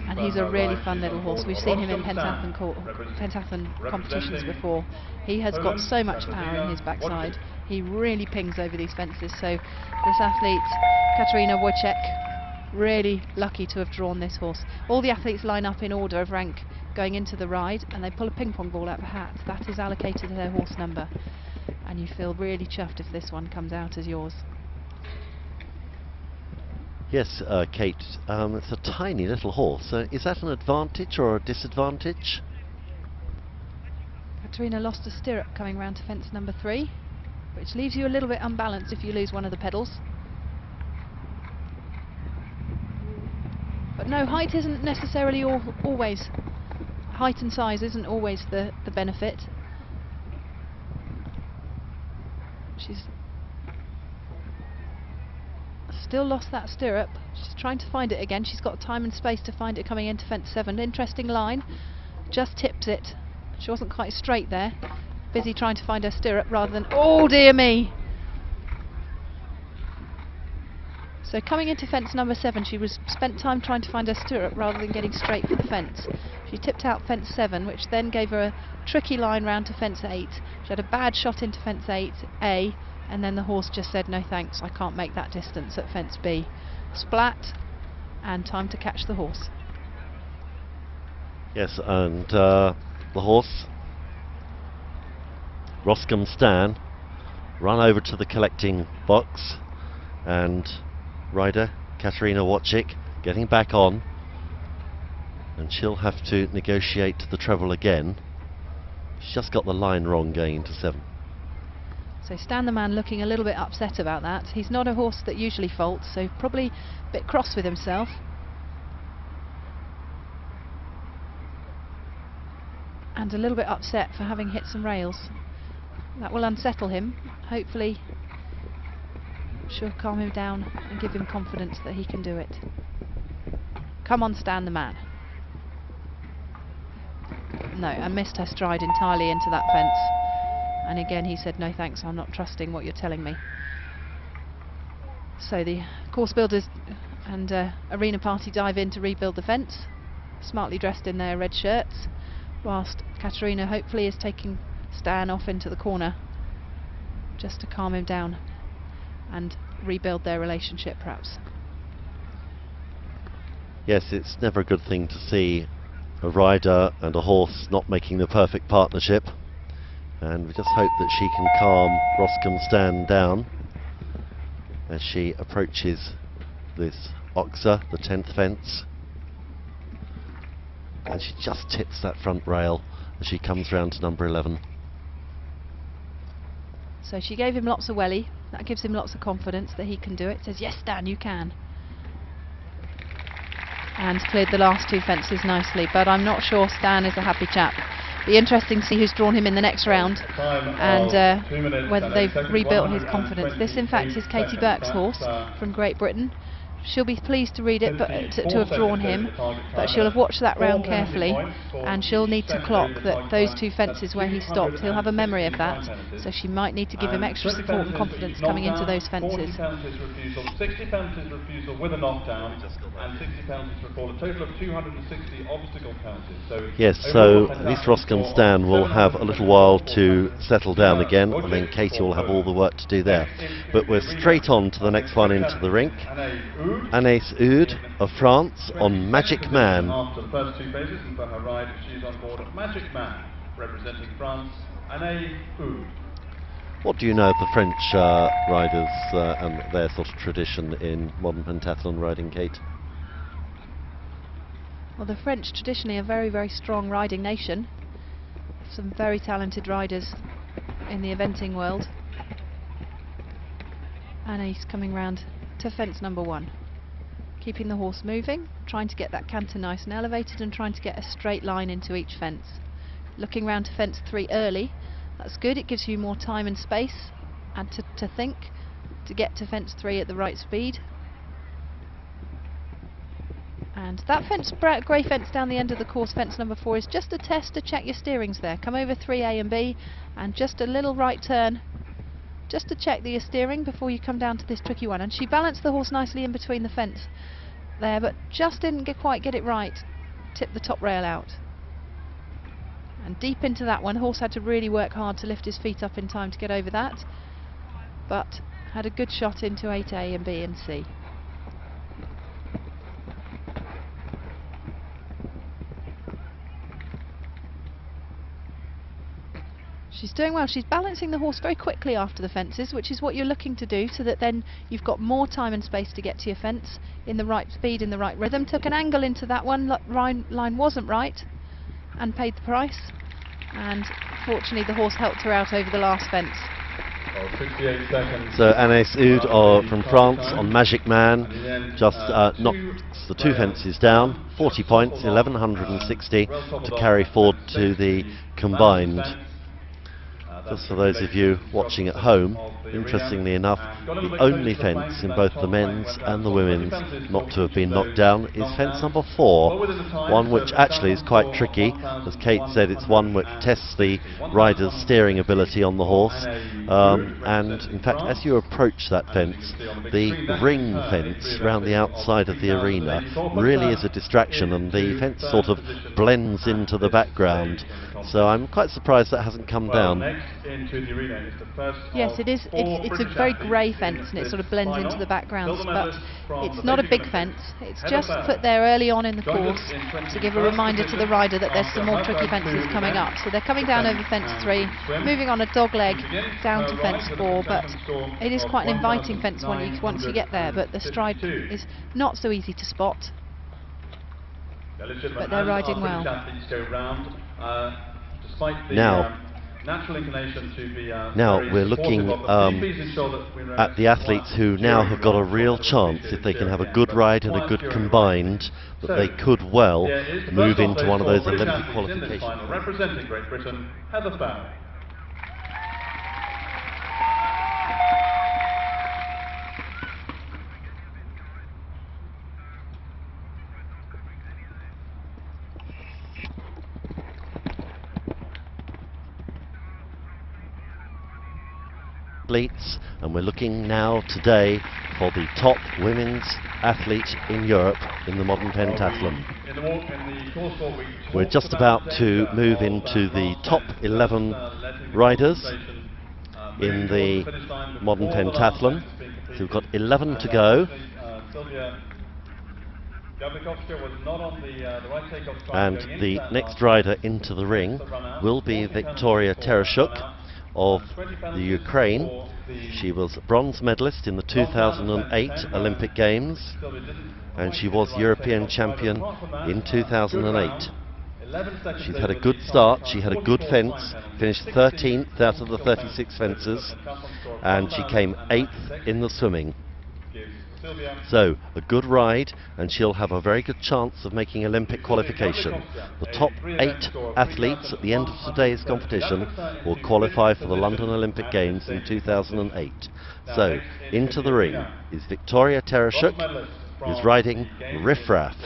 and he's a really fun little horse. We've seen him in pentathlon competitions before. He has got so much power in his backside. He really pings over these fences. So this athlete, Katerina Wojciech, really lucky to have drawn this horse. All the athletes line up in order of rank going into the ride, and they pull a ping pong ball out of a hat. That is allocated to their horse number, and you feel really chuffed if this one comes out as yours. Yes, Kate, it's a tiny little horse. Is that an advantage or a disadvantage? Katerina lost a stirrup coming round to fence number 3, which leaves you a little bit unbalanced if you lose one of the pedals. But no, height isn't necessarily always, height and size isn't always the benefit. She's still lost that stirrup. She's trying to find it again. She's got time and space to find it coming into fence 7. Interesting line, just tips it. She wasn't quite straight there. Busy trying to find her stirrup rather than... Oh dear me! So coming into fence number 7, she spent time trying to find her stirrup rather than getting straight for the fence. She tipped out fence 7, which then gave her a tricky line round to fence 8. She had a bad shot into fence 8A, and then the horse just said, no thanks, I can't make that distance at fence B. Splat, and time to catch the horse. Yes, and the horse Roscombe Stan run over to the collecting box, and rider Katerina Wojcik getting back on, and she'll have to negotiate the treble again. She's just got the line wrong going into 7. So Stan the man looking a little bit upset about that. He's not a horse that usually faults, so probably a bit cross with himself. And a little bit upset for having hit some rails. That will unsettle him. Hopefully she'll calm him down and give him confidence that he can do it. Come on, Stan the man. No, and missed her stride entirely into that fence. And again he said, no thanks, I'm not trusting what you're telling me. So the course builders and arena party dive in to rebuild the fence, smartly dressed in their red shirts, whilst Katerina hopefully is taking Stan off into the corner just to calm him down and rebuild their relationship perhaps. Yes, it's never a good thing to see a rider and a horse not making the perfect partnership, and we just hope that she can calm Roscombe Stan down as she approaches this Oxer, the 10th fence, and she just tips that front rail as she comes round to number 11. So she gave him lots of welly. That gives him lots of confidence that he can do it. Says, yes Stan, you can. And cleared the last 2 fences nicely, but I'm not sure Stan is a happy chap. Be interesting to see who's drawn him in the next round and whether they've rebuilt his confidence. This in fact is Katie Burke's horse from Great Britain. She'll be pleased to read it, but to have drawn him, but she'll have watched that round carefully, and she'll need to clock that those 2 fences where he stopped, he'll have a memory of that, so she might need to give him extra support and confidence coming into those fences. 60 penalties refusal with a knockdown, and 60 penalties for a fall, a total of 260 obstacle penalties. So yes, so at least Roscombe Stan will have a little while to settle down again, and then Katie will have all the work to do there. But we're straight on to the next one into the rink. Anaïs Oud of France on Magic Man. After the first 2 phases, and for her ride, she's on board Magic Man, representing France, Anaïs Oud. What do you know of the French riders and their sort of tradition in modern pentathlon riding, Kate? Well, the French traditionally a very, very strong riding nation. Some very talented riders in the eventing world. Anaïs coming round to fence number 1. Keeping the horse moving, trying to get that canter nice and elevated, and trying to get a straight line into each fence. Looking round to fence 3 early, that's good, it gives you more time and space and to think, to get to fence 3 at the right speed. And that fence, grey fence down the end of the course, fence number 4, is just a test to check your steerings there. Come over 3A and B, and just a little right turn, just to check that you're steering before you come down to this tricky one. And she balanced the horse nicely in between the fence there, but just didn't quite get it right. Tipped the top rail out. And deep into that one, horse had to really work hard to lift his feet up in time to get over that, but had a good shot into 8A and B and C. She's doing well. She's balancing the horse very quickly after the fences, which is what you're looking to do, so that then you've got more time and space to get to your fence in the right speed, in the right rhythm. Took an angle into that one, line wasn't right, and paid the price. And fortunately the horse helped her out over the last fence. 68 seconds. So Anaïs Oud from France on Magic Man just knocks the 2 fences down, 40 points, 1160 to carry forward to the combined. Just for those of you watching at home, interestingly enough, the only fence in both the men's and the women's not to have been knocked down is fence number 4, one which actually is quite tricky. As Kate said, it's one which tests the rider's steering ability on the horse, and in fact as you approach that fence, the ring fence round the outside of the arena really is a distraction, and the fence sort of blends into the background, So I'm quite surprised that hasn't come down. Next into the arena is the first Yes, of it is. four It's a British very athletes grey to fence and it this sort of blends into final. the backgrounds, Silver but medalist from it's the not a Beijing big Olympics, fence. It's Heather just Fair. put there early on in the Joined course us in to give a 21st reminder to the position rider that there's after some more her tricky first fences two coming up. events, So they're coming down over defence fence and 3, swim. moving on a dog leg She begins down her to ride fence with a 4, but maximum score it is of quite an inviting fence once you get there, but the stride 1,952. is not so easy to spot. Ladies and But gentlemen, they're as riding our well. British athletes go round, despite the Now- natural inclination to be Now very we're supportive looking of them, please ensure that we remain at the athletes who now have got a real chance, if they can have a good ride and a good combined, that they could well move into one of those Olympic In this qualifications. final, representing Great Britain, Heather Fair. Athletes, and we're looking now today for the top women's athlete in Europe in the modern pentathlon. We're just about to move into the top 11 riders in the modern pentathlon. So we've got 11 to go, and the next rider into the ring will be Victoria Tereshchuk of the Ukraine. She was bronze medalist in the 2008 Olympic Games, and she was European champion in 2008. She's had a good start, she had a good fence, finished 13th out of the 36 fences, and she came 8th in the swimming. So, a good ride, and she'll have a very good chance of making Olympic qualification. The top 8 athletes at the end of today's competition will qualify for the London Olympic Games in 2008. So, into the ring is Victoria Tereshchuk, who's riding Riff Raff.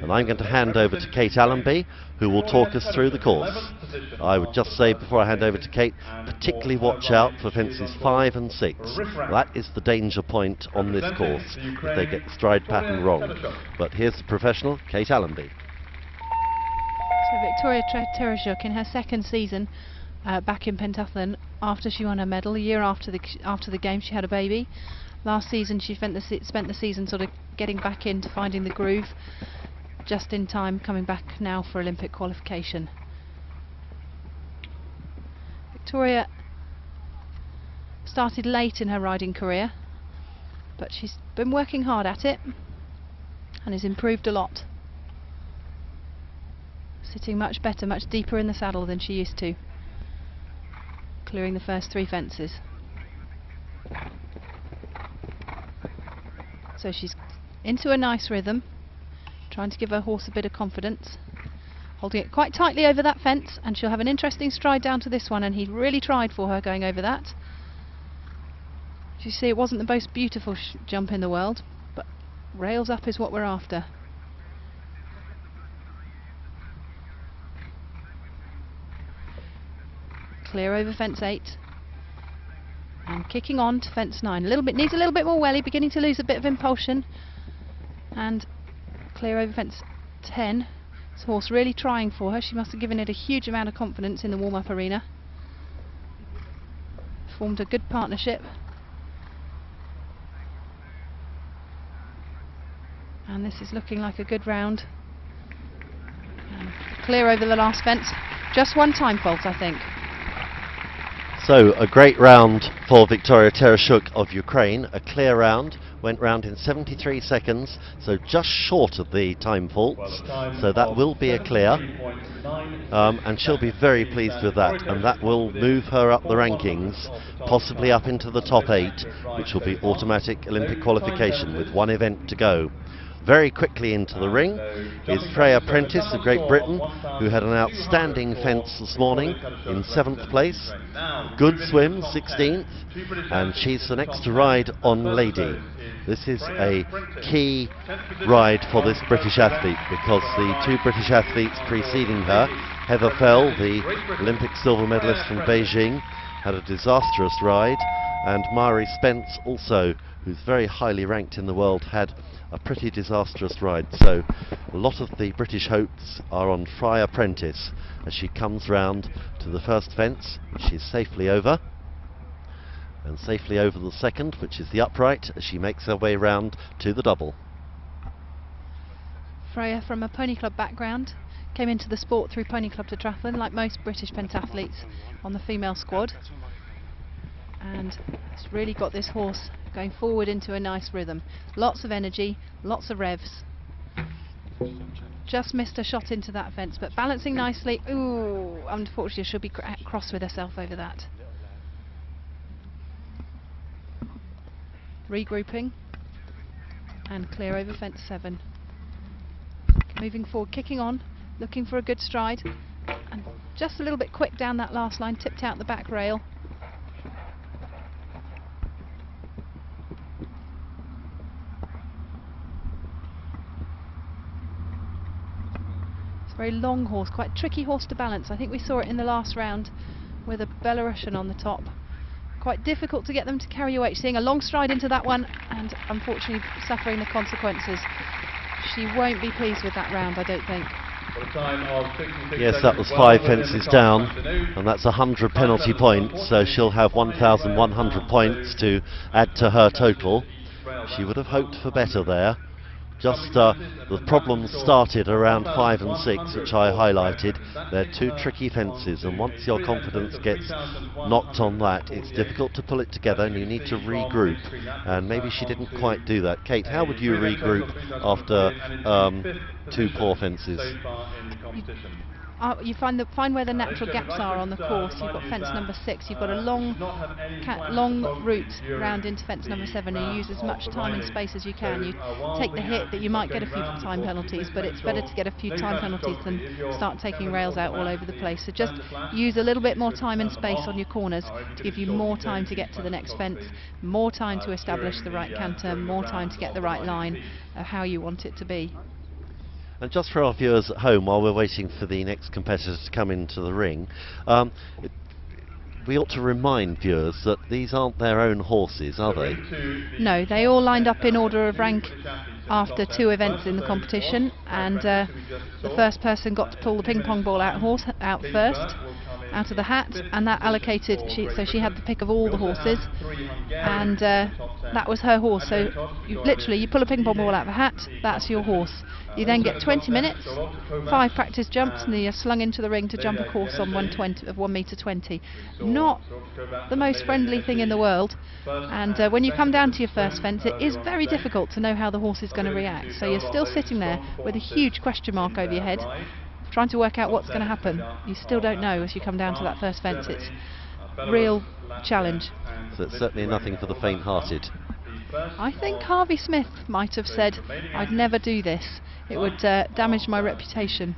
And I'm going to hand over to Kate Allenby, who will talk us through the course. I would just say before I hand over to Kate, particularly watch out for fences 5 and 6. That is the danger point on this course, if they get the stride pattern wrong. But here's the professional, Kate Allenby. So Victoria Tereshchuk, in her second season back in pentathlon, after she won her medal, a year after the Games, she had a baby. Last season she spent the season sort of getting back into finding the groove, just in time coming back now for Olympic qualification. Victoria started late in her riding career, but she's been working hard at it and has improved a lot. Sitting much better, much deeper in the saddle than she used to, clearing the first 3 fences. So she's into a nice rhythm, trying to give her horse a bit of confidence, holding it quite tightly over that fence, and she'll have an interesting stride down to this one, and he really tried for her going over that. As you see, it wasn't the most beautiful jump in the world, but rails up is what we're after. Clear over fence 8. And kicking on to fence 9. Needs a little bit more welly, beginning to lose a bit of impulsion. And clear over fence 10. This horse really trying for her. She must have given it a huge amount of confidence in the warm-up arena. Formed a good partnership. And this is looking like a good round. And clear over the last fence. Just one time fault, I think. So, a great round for Victoria Tereshchuk of Ukraine. A clear round, went round in 73 seconds, so just short of the time faults. So that will be a clear, and she'll be very pleased with that, and that will move her up the rankings, possibly up into the top 8, which will be automatic Olympic qualification with one event to go. Very quickly into the ring is Freya Prentice of Great Britain, who had an outstanding fence this morning in 7th place. Good swim, 16th, and she's the next to ride on Lady. This is a key ride for this British athlete, because the 2 British athletes preceding her, Heather Fell, the Olympic silver medalist from Beijing, had a disastrous ride, and Mari Spence also who's very highly ranked in the world, had a pretty disastrous ride. So a lot of the British hopes are on Fry Apprentice as she comes round to the first fence, which she's safely over, and safely over the second, which is the upright, as she makes her way round to the double. Freya, from a pony club background, came into the sport through Pony Club to Triathlon, like most British pentathletes on the female squad, and has really got this horse going forward into a nice rhythm. Lots of energy, lots of revs. Just missed a shot into that fence, but balancing nicely. Ooh, unfortunately she'll be cross with herself over that. Regrouping and clear over fence 7. Moving forward, kicking on, looking for a good stride, and just a little bit quick down that last line, tipped out the back rail. It's a very long horse, quite tricky horse to balance. I think we saw it in the last round with a Belarusian on the top. Quite difficult to get them to carry your weight. Seeing a long stride into that one and unfortunately suffering the consequences. She won't be pleased with that round, I don't think. Yes, that was 5 fences down, and that's 100 penalty points, so she'll have 1,100 points to add to her total. She would have hoped for better there. Just the problems started around 5 and 6, which I highlighted. They're 2 tricky fences, and once your confidence gets knocked on that, it's difficult to pull it together, and you need to regroup. And maybe she didn't quite do that. Kate, how would you regroup after 2 poor fences? You find where the natural gaps are on the course. You've got fence number 6, you've got a long route round into fence number 7, and you use as much time and space as you can. You take the hit that you might get a few time penalties, but it's better to get a few time penalties than start taking rails out all over the place. So just use a little bit more time and space on your corners to give you more time to get to the next fence, more time to establish the right canter, more time to get the right line of how you want it to be. And just for our viewers at home, while we're waiting for the next competitors to come into the ring, we ought to remind viewers that these aren't their own horses, are they? No, they all lined up in order of rank after 2 events in the competition, and the first person got to pull the ping pong ball out first, out of the hat, and that allocated, so she had the pick of all the horses, and that was her horse. So you pull a ping pong ball out of the hat, that's your horse. You then get 20 minutes, 5 practice jumps, and then you're slung into the ring to jump a course on 1 metre 20. Not the most friendly thing in the world, and when you come down to your first fence, it is very difficult to know how the horse is going to react. So you're still sitting there with a huge question mark over your head, trying to work out what's going to happen. You still don't know as you come down to that first fence. It's a real challenge. So it's certainly nothing for the faint-hearted. I think Harvey Smith might have said, "I'd never do this. It would damage my reputation."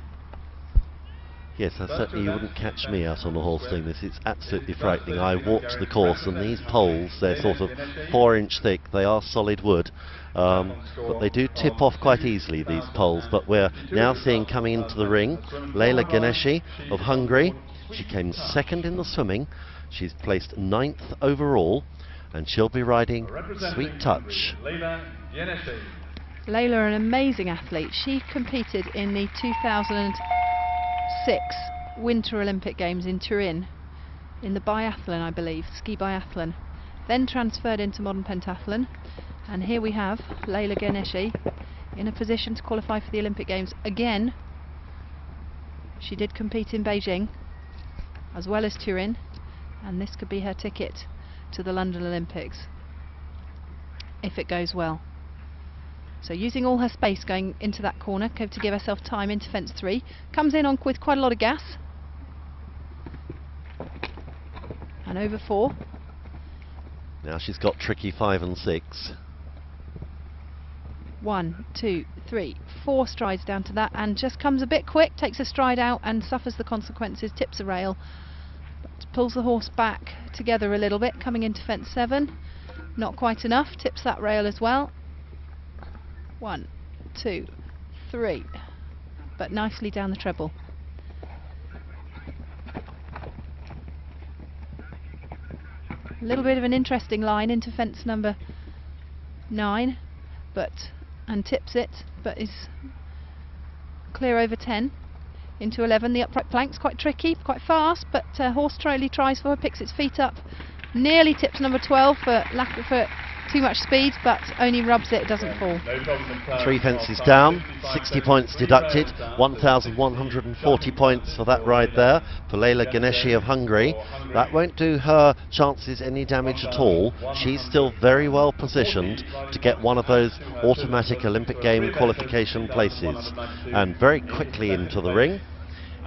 Yes, certainly you wouldn't catch me out on a horse doing this. It's absolutely frightening. I walked the course, and these poles, they're sort of 4-inch thick. They are solid wood, but they do tip off quite easily, these poles. But we're now seeing coming into the ring Leila Ganeshi of Hungary. She came 2nd in the swimming. She's placed 9th overall, and she'll be riding Sweet Touch. Leila, an amazing athlete. She competed in the 2006 Winter Olympic Games in Turin in the biathlon, I believe, ski biathlon, then transferred into modern pentathlon, and here we have Leila Ganeshi in a position to qualify for the Olympic Games again. She did compete in Beijing as well as Turin, and this could be her ticket to the London Olympics if it goes well. So using all her space going into that corner to give herself time into fence 3, comes in on with quite a lot of gas, and over 4. Now she's got tricky 5 and 6. 1, 2, 3, 4 strides down to that, and just comes a bit quick, takes a stride out and suffers the consequences, tips a rail, but pulls the horse back together a little bit, coming into fence 7. Not quite enough, tips that rail as well. 1, 2, 3, but nicely down the treble. A little bit of an interesting line into fence number 9, and tips it, but is clear over 10. Into 11, the upright plank's quite tricky, quite fast, but horse Trolley tries for her, picks its feet up, nearly tips number 12 for too much speed, but only rubs it, doesn't fall. 3 fences down, 60 points deducted, 1,140 points for that ride there for Leyla Ganeshi of Hungary. That won't do her chances any damage at all. She's still very well positioned to get one of those automatic Olympic game qualification places. And very quickly into the ring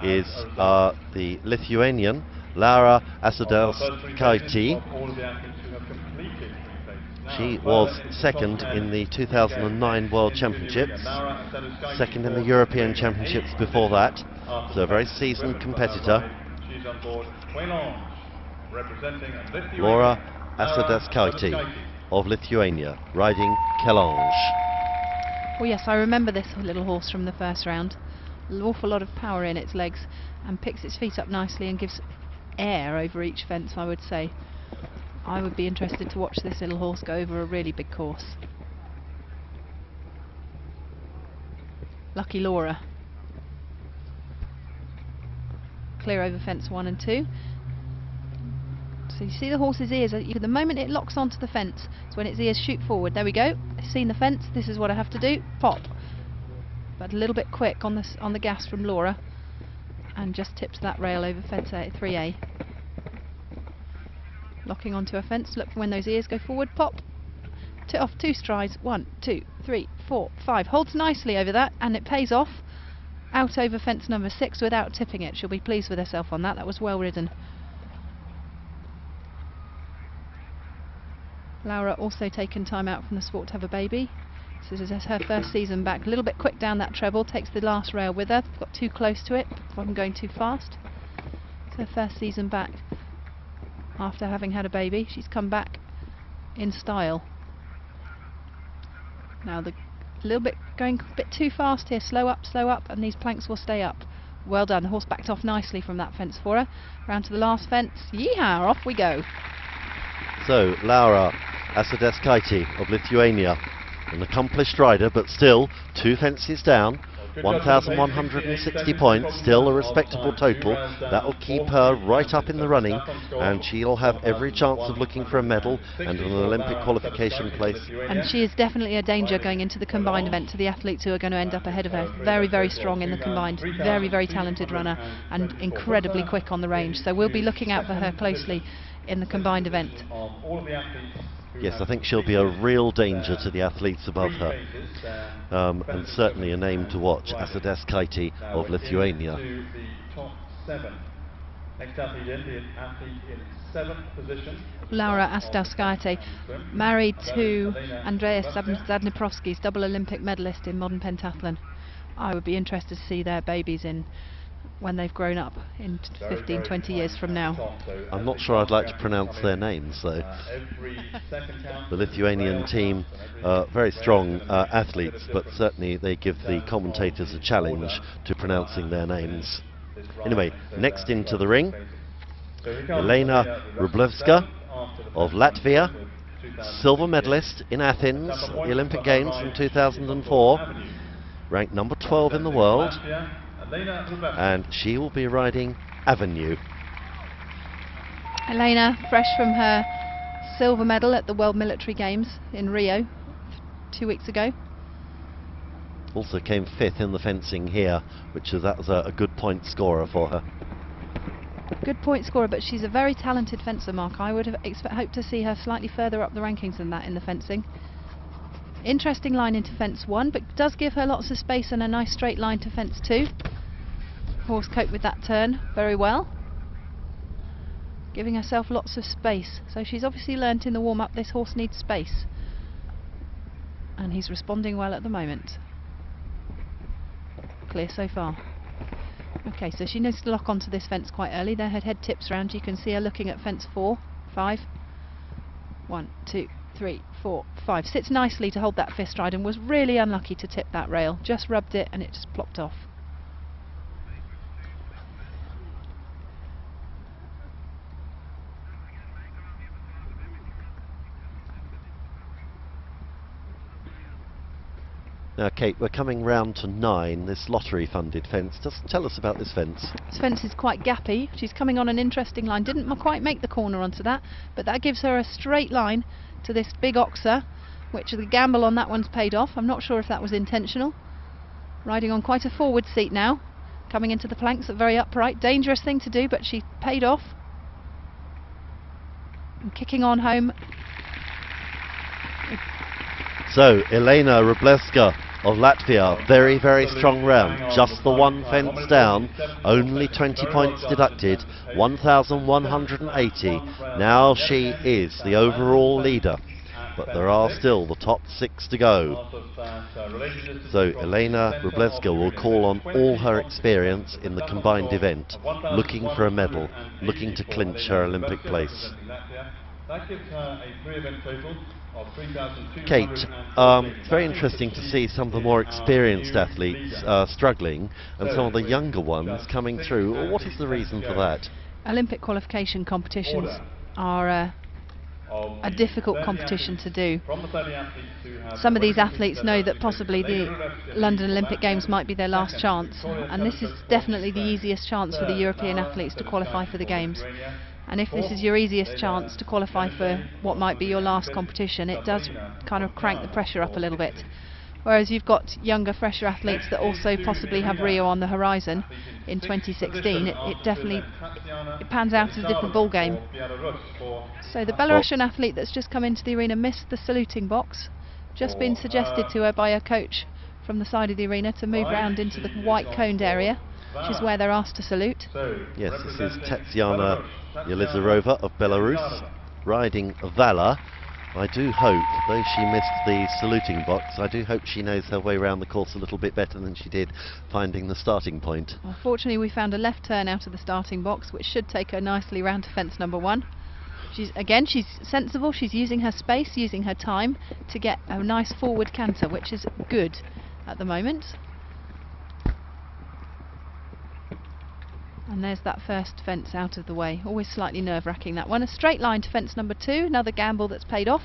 is the Lithuanian Laura Asadauskaitė. She was second in the 2009 World Championships, second in the European Championships before that, so a very seasoned competitor. Laura Asadauskaitė of Lithuania, riding Kelange. Well, yes, I remember this little horse from the first round. An awful lot of power in its legs, and picks its feet up nicely and gives air over each fence, I would say. I would be interested to watch this little horse go over a really big course. Lucky Laura. Clear over fence 1 and 2. So you see the horse's ears, the moment it locks onto the fence, it's when its ears shoot forward. There we go, I've seen the fence, this is what I have to do, pop. But a little bit quick on the gas from Laura, and just tips that rail over fence 3A. Locking onto a fence, look for when those ears go forward, pop. Off 2 strides, 1, 2, 3, 4, 5. Holds nicely over that, and it pays off. Out over fence number 6 without tipping it. She'll be pleased with herself on that. That was well ridden. Laura also taken time out from the sport to have a baby. This is her first season back. A little bit quick down that treble, takes the last rail with her. Got too close to it, wasn't going too fast. It's her first season back. After having had a baby, she's come back in style. Now going a bit too fast here, slow up, and these planks will stay up. Well done, the horse backed off nicely from that fence for her. Round to the last fence, yeehaw, off we go. So, Laura Asadauskaitė of Lithuania, an accomplished rider, but still 2 fences down. 1,160 points, still a respectable total. That will keep her right up in the running, and she'll have every chance of looking for a medal and an Olympic qualification place. And she is definitely a danger going into the combined event to the athletes who are going to end up ahead of her. Very, very strong in the combined, very, very talented runner, and incredibly quick on the range. So we'll be looking out for her closely in the combined event. Yes, I think she'll be a real danger to the athletes above her, and certainly a name to watch, Asadauskaitė of Lithuania. Laura Asadauskaitė, married to Andreas Zadneprovski's double Olympic medalist in modern pentathlon. I would be interested to see their babies when they've grown up in 15, 20 years from now. I'm not sure I'd like to pronounce their names though. The Lithuanian team, very strong athletes, but certainly they give the commentators a challenge to pronouncing their names. Anyway, next into the ring, Elena Rublevska of Latvia, silver medalist in Athens at the Olympic Games in 2004, ranked number 12 in the world, and she will be riding Avenue. Elena, fresh from her silver medal at the World Military Games in Rio 2 weeks ago. Also came 5th in the fencing here, that was a good point scorer for her. Good point scorer, but she's a very talented fencer, Mark. I would have hoped to see her slightly further up the rankings than that in the fencing. Interesting line into fence 1, but does give her lots of space and a nice straight line to fence 2. Horse coped with that turn very well, giving herself lots of space. So she's obviously learnt in the warm-up this horse needs space, and he's responding well at the moment. Clear so far. Okay, so she needs to lock onto this fence quite early. There her head tips round. You can see her looking at fence 4, 5. 1, 2, 3, 4, 5. Sits nicely to hold that 5th stride, and was really unlucky to tip that rail. Just rubbed it and it just plopped off. Now, Kate, we're coming round to 9, this lottery-funded fence. Just tell us about this fence. This fence is quite gappy. She's coming on an interesting line. Didn't quite make the corner onto that, but that gives her a straight line to this big oxer, which the gamble on that one's paid off. I'm not sure if that was intentional. Riding on quite a forward seat now, coming into the planks, very upright. Dangerous thing to do, but she paid off. And kicking on home. So, Elena Wróblewska of Latvia, very, very strong round. Just the one fence down, only 20 points deducted, 1,180. Now she is the overall leader, but there are still the top 6 to go. So Elena Wróblewska will call on all her experience in the combined event, looking for a medal, looking to clinch her Olympic place. That gives her a 3-event total of 3,200. Kate, it's very interesting to see some of the more experienced athletes struggling and some of the younger ones coming through. What is the reason for that? Olympic qualification competitions are a difficult competition to do. Some of these athletes know that possibly the London Olympic Games might be their last chance, and this is definitely the easiest chance for the European athletes to qualify for the Games. And if this is your easiest chance to qualify for what might be your last competition, it does kind of crank the pressure up a little bit. Whereas you've got younger, fresher athletes that also possibly have Rio on the horizon in 2016, it definitely pans out as a different ball game. So the Belarusian athlete that's just come into the arena missed the saluting box. Just been suggested to her by her coach from the side of the arena to move round into the white coned area, which is where they're asked to salute. Yes, this is Tatyana Yelizarova of Belarus, riding Vala. I do hope, though she missed the saluting box, I do hope she knows her way around the course a little bit better than she did finding the starting point. Well, fortunately we found a left turn out of the starting box, which should take her nicely round to fence number 1. She's sensible, she's using her space, using her time to get a nice forward canter, which is good at the moment. And there's that first fence out of the way. Always slightly nerve-wracking, that one. A straight line to fence number 2, another gamble that's paid off.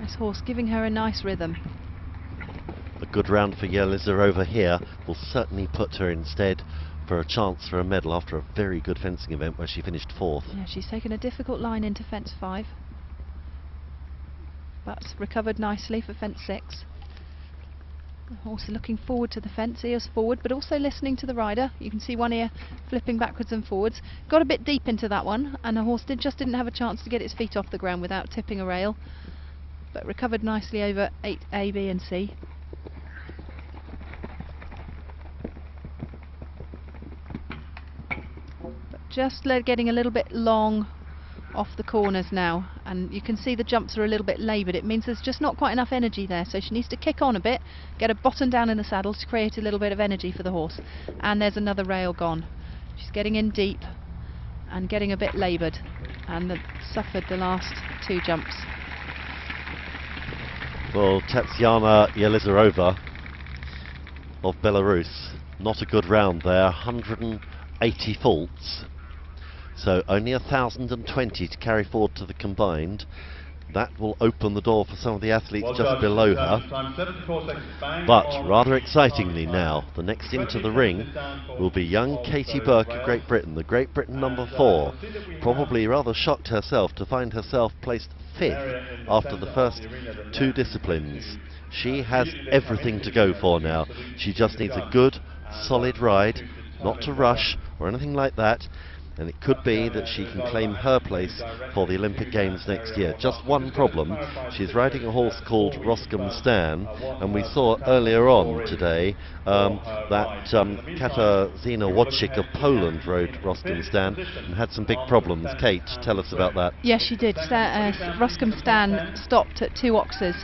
This horse giving her a nice rhythm. A good round for Yelizarova here will certainly put her instead for a chance for a medal after a very good fencing event where she finished 4th. Yeah, she's taken a difficult line into fence 5. But recovered nicely for fence 6. The horse looking forward to the fence, ears forward, but also listening to the rider. You can see one ear flipping backwards and forwards. Got a bit deep into that one, and the horse just didn't have a chance to get its feet off the ground without tipping a rail. But recovered nicely over 8A, B and C. But just getting a little bit long off the corners now, and you can see the jumps are a little bit laboured. It means there's just not quite enough energy there, so she needs to kick on a bit, get her bottom down in the saddle to create a little bit of energy for the horse. And there's another rail gone. She's getting in deep and getting a bit laboured, and suffered the last 2 jumps. Well, Tatyana Yelizarova of Belarus, not a good round there, 180 faults. So only 1,020 to carry forward to the combined. That will open the door for some of the athletes just below her. But rather excitingly now, the next into the ring will be young Katie Burke of Great Britain, the Great Britain number 4. Probably rather shocked herself to find herself placed 5th after the first 2 disciplines. She has everything to go for now. She just needs a good, solid ride, not to rush or anything like that. And it could be that she can claim her place for the Olympic Games next year. Just one problem, she's riding a horse called Roscom Stan, and we saw earlier on today that Katarzyna Wodczyk of Poland rode Roscom Stan and had some big problems. Kate, tell us about that. Yes, she did. Roscom Stan stopped at 2 oxers.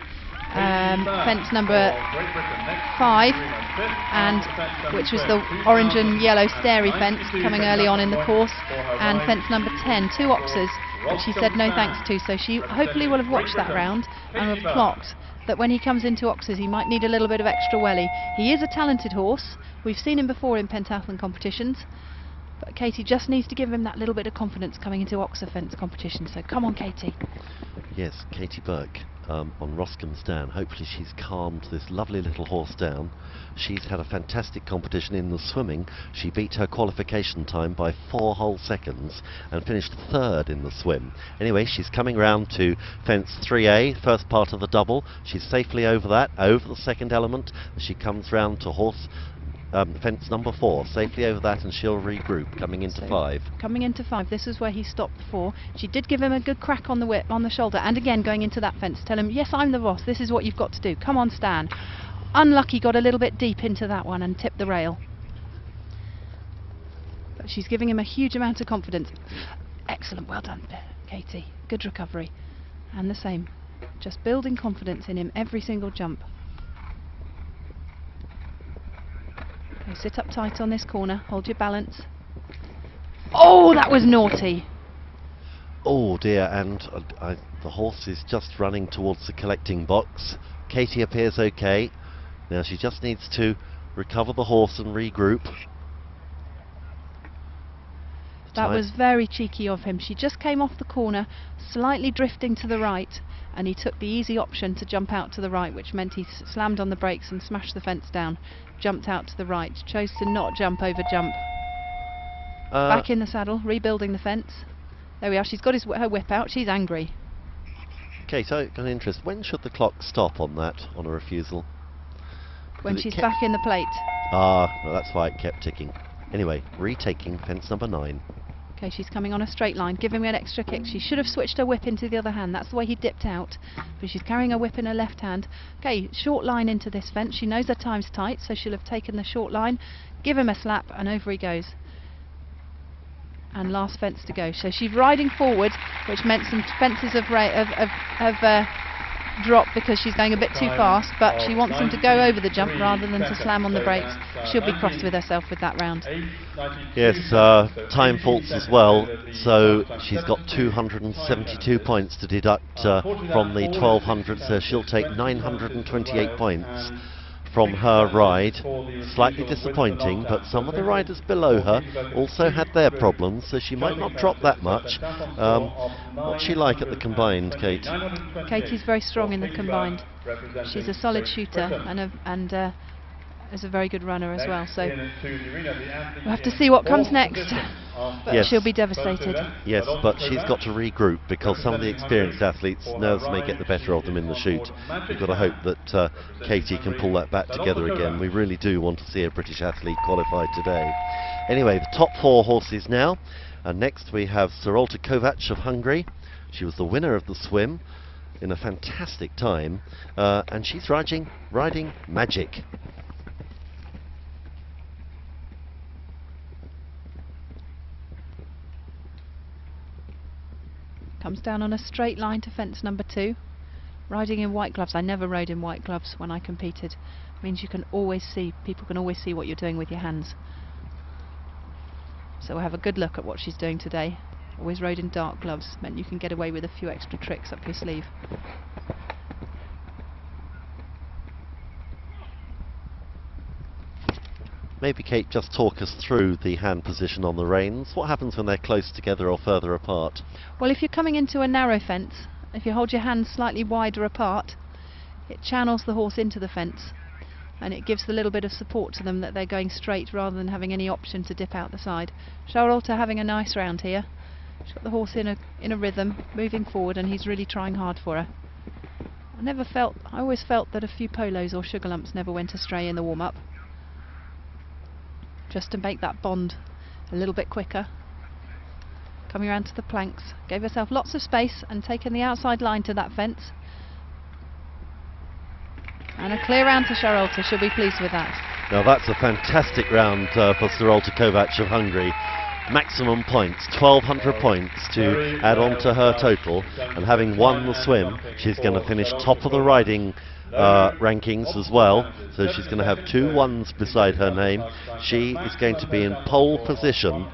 Fence number 5, and which was the orange and yellow starey fence coming early on in the course, and fence number 10, 2 oxers, which he said no thanks to. So she hopefully will have watched that round and have clocked that when he comes into oxers he might need a little bit of extra welly. He is a talented horse. We've seen him before in pentathlon competitions, But Katie just needs to give him that little bit of confidence coming into Oxer fence competition. So come on, Katie. Yes, Katie Burke on Roscombe's Down. Hopefully she's calmed this lovely little horse down. She's had a fantastic competition in the swimming. She beat her qualification time by 4 whole seconds and finished 3rd in the swim. Anyway, she's coming round to fence 3A, first part of the double. She's safely over that, over the second element. She comes round to horse fence number 4, safely over that, and she'll regroup coming into 5. Coming into 5, this is where he stopped before. She did give him a good crack on the whip, on the shoulder, and again going into that fence, tell him, yes, I'm the boss, this is what you've got to do, come on, Stan. Unlucky, got a little bit deep into that one and tipped the rail. But she's giving him a huge amount of confidence. Excellent, well done, Katie. Good recovery. And the same, just building confidence in him every single jump. Okay, sit up tight on this corner, hold your balance. Oh, that was naughty. Oh dear, and the horse is just running towards the collecting box. Katie appears okay. Now she just needs to recover the horse and regroup. That was very cheeky of him. She just came off the corner, slightly drifting to the right, and he took the easy option to jump out to the right, which meant he slammed on the brakes and smashed the fence down. Jumped out to the right, chose to not jump over jump. Back in the saddle, rebuilding the fence. There we are, she's got her whip out, she's angry. Okay, so got an interest. When should the clock stop on that, on a refusal? When she's back in the plate. Ah, well, that's why it kept ticking. Anyway, retaking fence number 9. Okay, she's coming on a straight line, giving me an extra kick. She should have switched her whip into the other hand. That's the way he dipped out. But she's carrying her whip in her left hand. Okay, short line into this fence. She knows her time's tight, so she'll have taken the short line. Give him a slap, and over he goes. And last fence to go. So she's riding forward, which meant some fences have dropped because she's going a bit too fast, but she wants him to go over the jump rather than to slam on the brakes. She'll be cross with herself with that round. Yes, time faults as well, so she's got 272 points to deduct from the 1200, so she'll take 928 points from her ride. Slightly disappointing, but some of the riders below her also had their problems, so she might not drop that much. What's she like at the combined, Kate? Katie's very strong in the combined. She's a solid shooter and is a very good runner as well, so we'll have to see what comes next. But yes, she'll be devastated. Yes, but she's got to regroup because some of the experienced athletes, nerves may get the better of them in the shoot. We've got to hope that Katie can pull that back together again. We really do want to see a British athlete qualified today. Anyway, the top 4 horses now. And next we have Sarolta Kovac of Hungary. She was the winner of the swim in a fantastic time, and she's riding Magic. Comes down on a straight line to fence number 2. Riding in white gloves. I never rode in white gloves when I competed. It means you can always see, people can always see what you're doing with your hands. So we'll have a good look at what she's doing today. Always rode in dark gloves, meant you can get away with a few extra tricks up your sleeve. Maybe Kate, just talk us through the hand position on the reins. What happens when they're close together or further apart? Well, if you're coming into a narrow fence, if you hold your hands slightly wider apart, it channels the horse into the fence, and it gives a little bit of support to them that they're going straight rather than having any option to dip out the side. Charolta having a nice round here. She's got the horse in a rhythm, moving forward, and he's really trying hard for her. I always felt that a few polos or sugar lumps never went astray in the warm-up. Just to make that bond a little bit quicker. Coming around to the planks, gave herself lots of space and taken the outside line to that fence. And a clear round to Charolta, she'll be pleased with that. Now that's a fantastic round for Sarolta Kovac of Hungary. Maximum points, 1200 points to add on to her total, and having won the swim, she's going to finish top of the riding rankings as well, so she's going to have 2 1s beside her name. She is going to be in pole position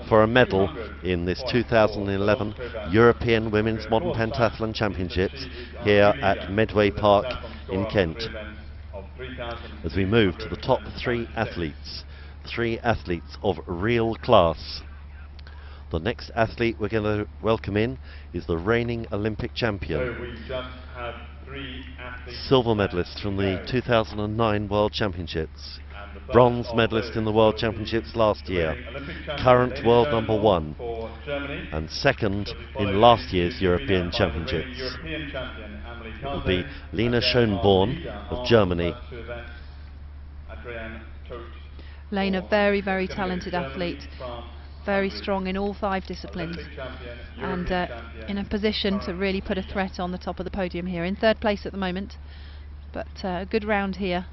for a medal in this 2011 European Women's Modern Pentathlon Championships here at Medway Park in Kent. As we move to the top 3 athletes, 3 athletes of real class. The next athlete we're going to welcome in is the reigning Olympic champion, So we just had 3 athletes, silver medalist from the 2009 World Championships, and the first bronze of medalist those in the World will be Championships last the year, reigning Olympic champion, current Lena world Schöneborn number 1, for Germany. and second She'll be in followed last into year's the arena European by the Championships. reigning European champion, Amelie It will Karze, be Lena and then our Schöneborn leader of after Germany. the first 2 events, Adrienne Todt Lena, for very, Hungary. very It's gonna go talented Germany, athlete, France, very Hungary. strong in all 5 disciplines, Olympic champion, and European champion, in a position to current really put a leader. threat on the top of the podium here. In 3rd place at the moment, but a good round here.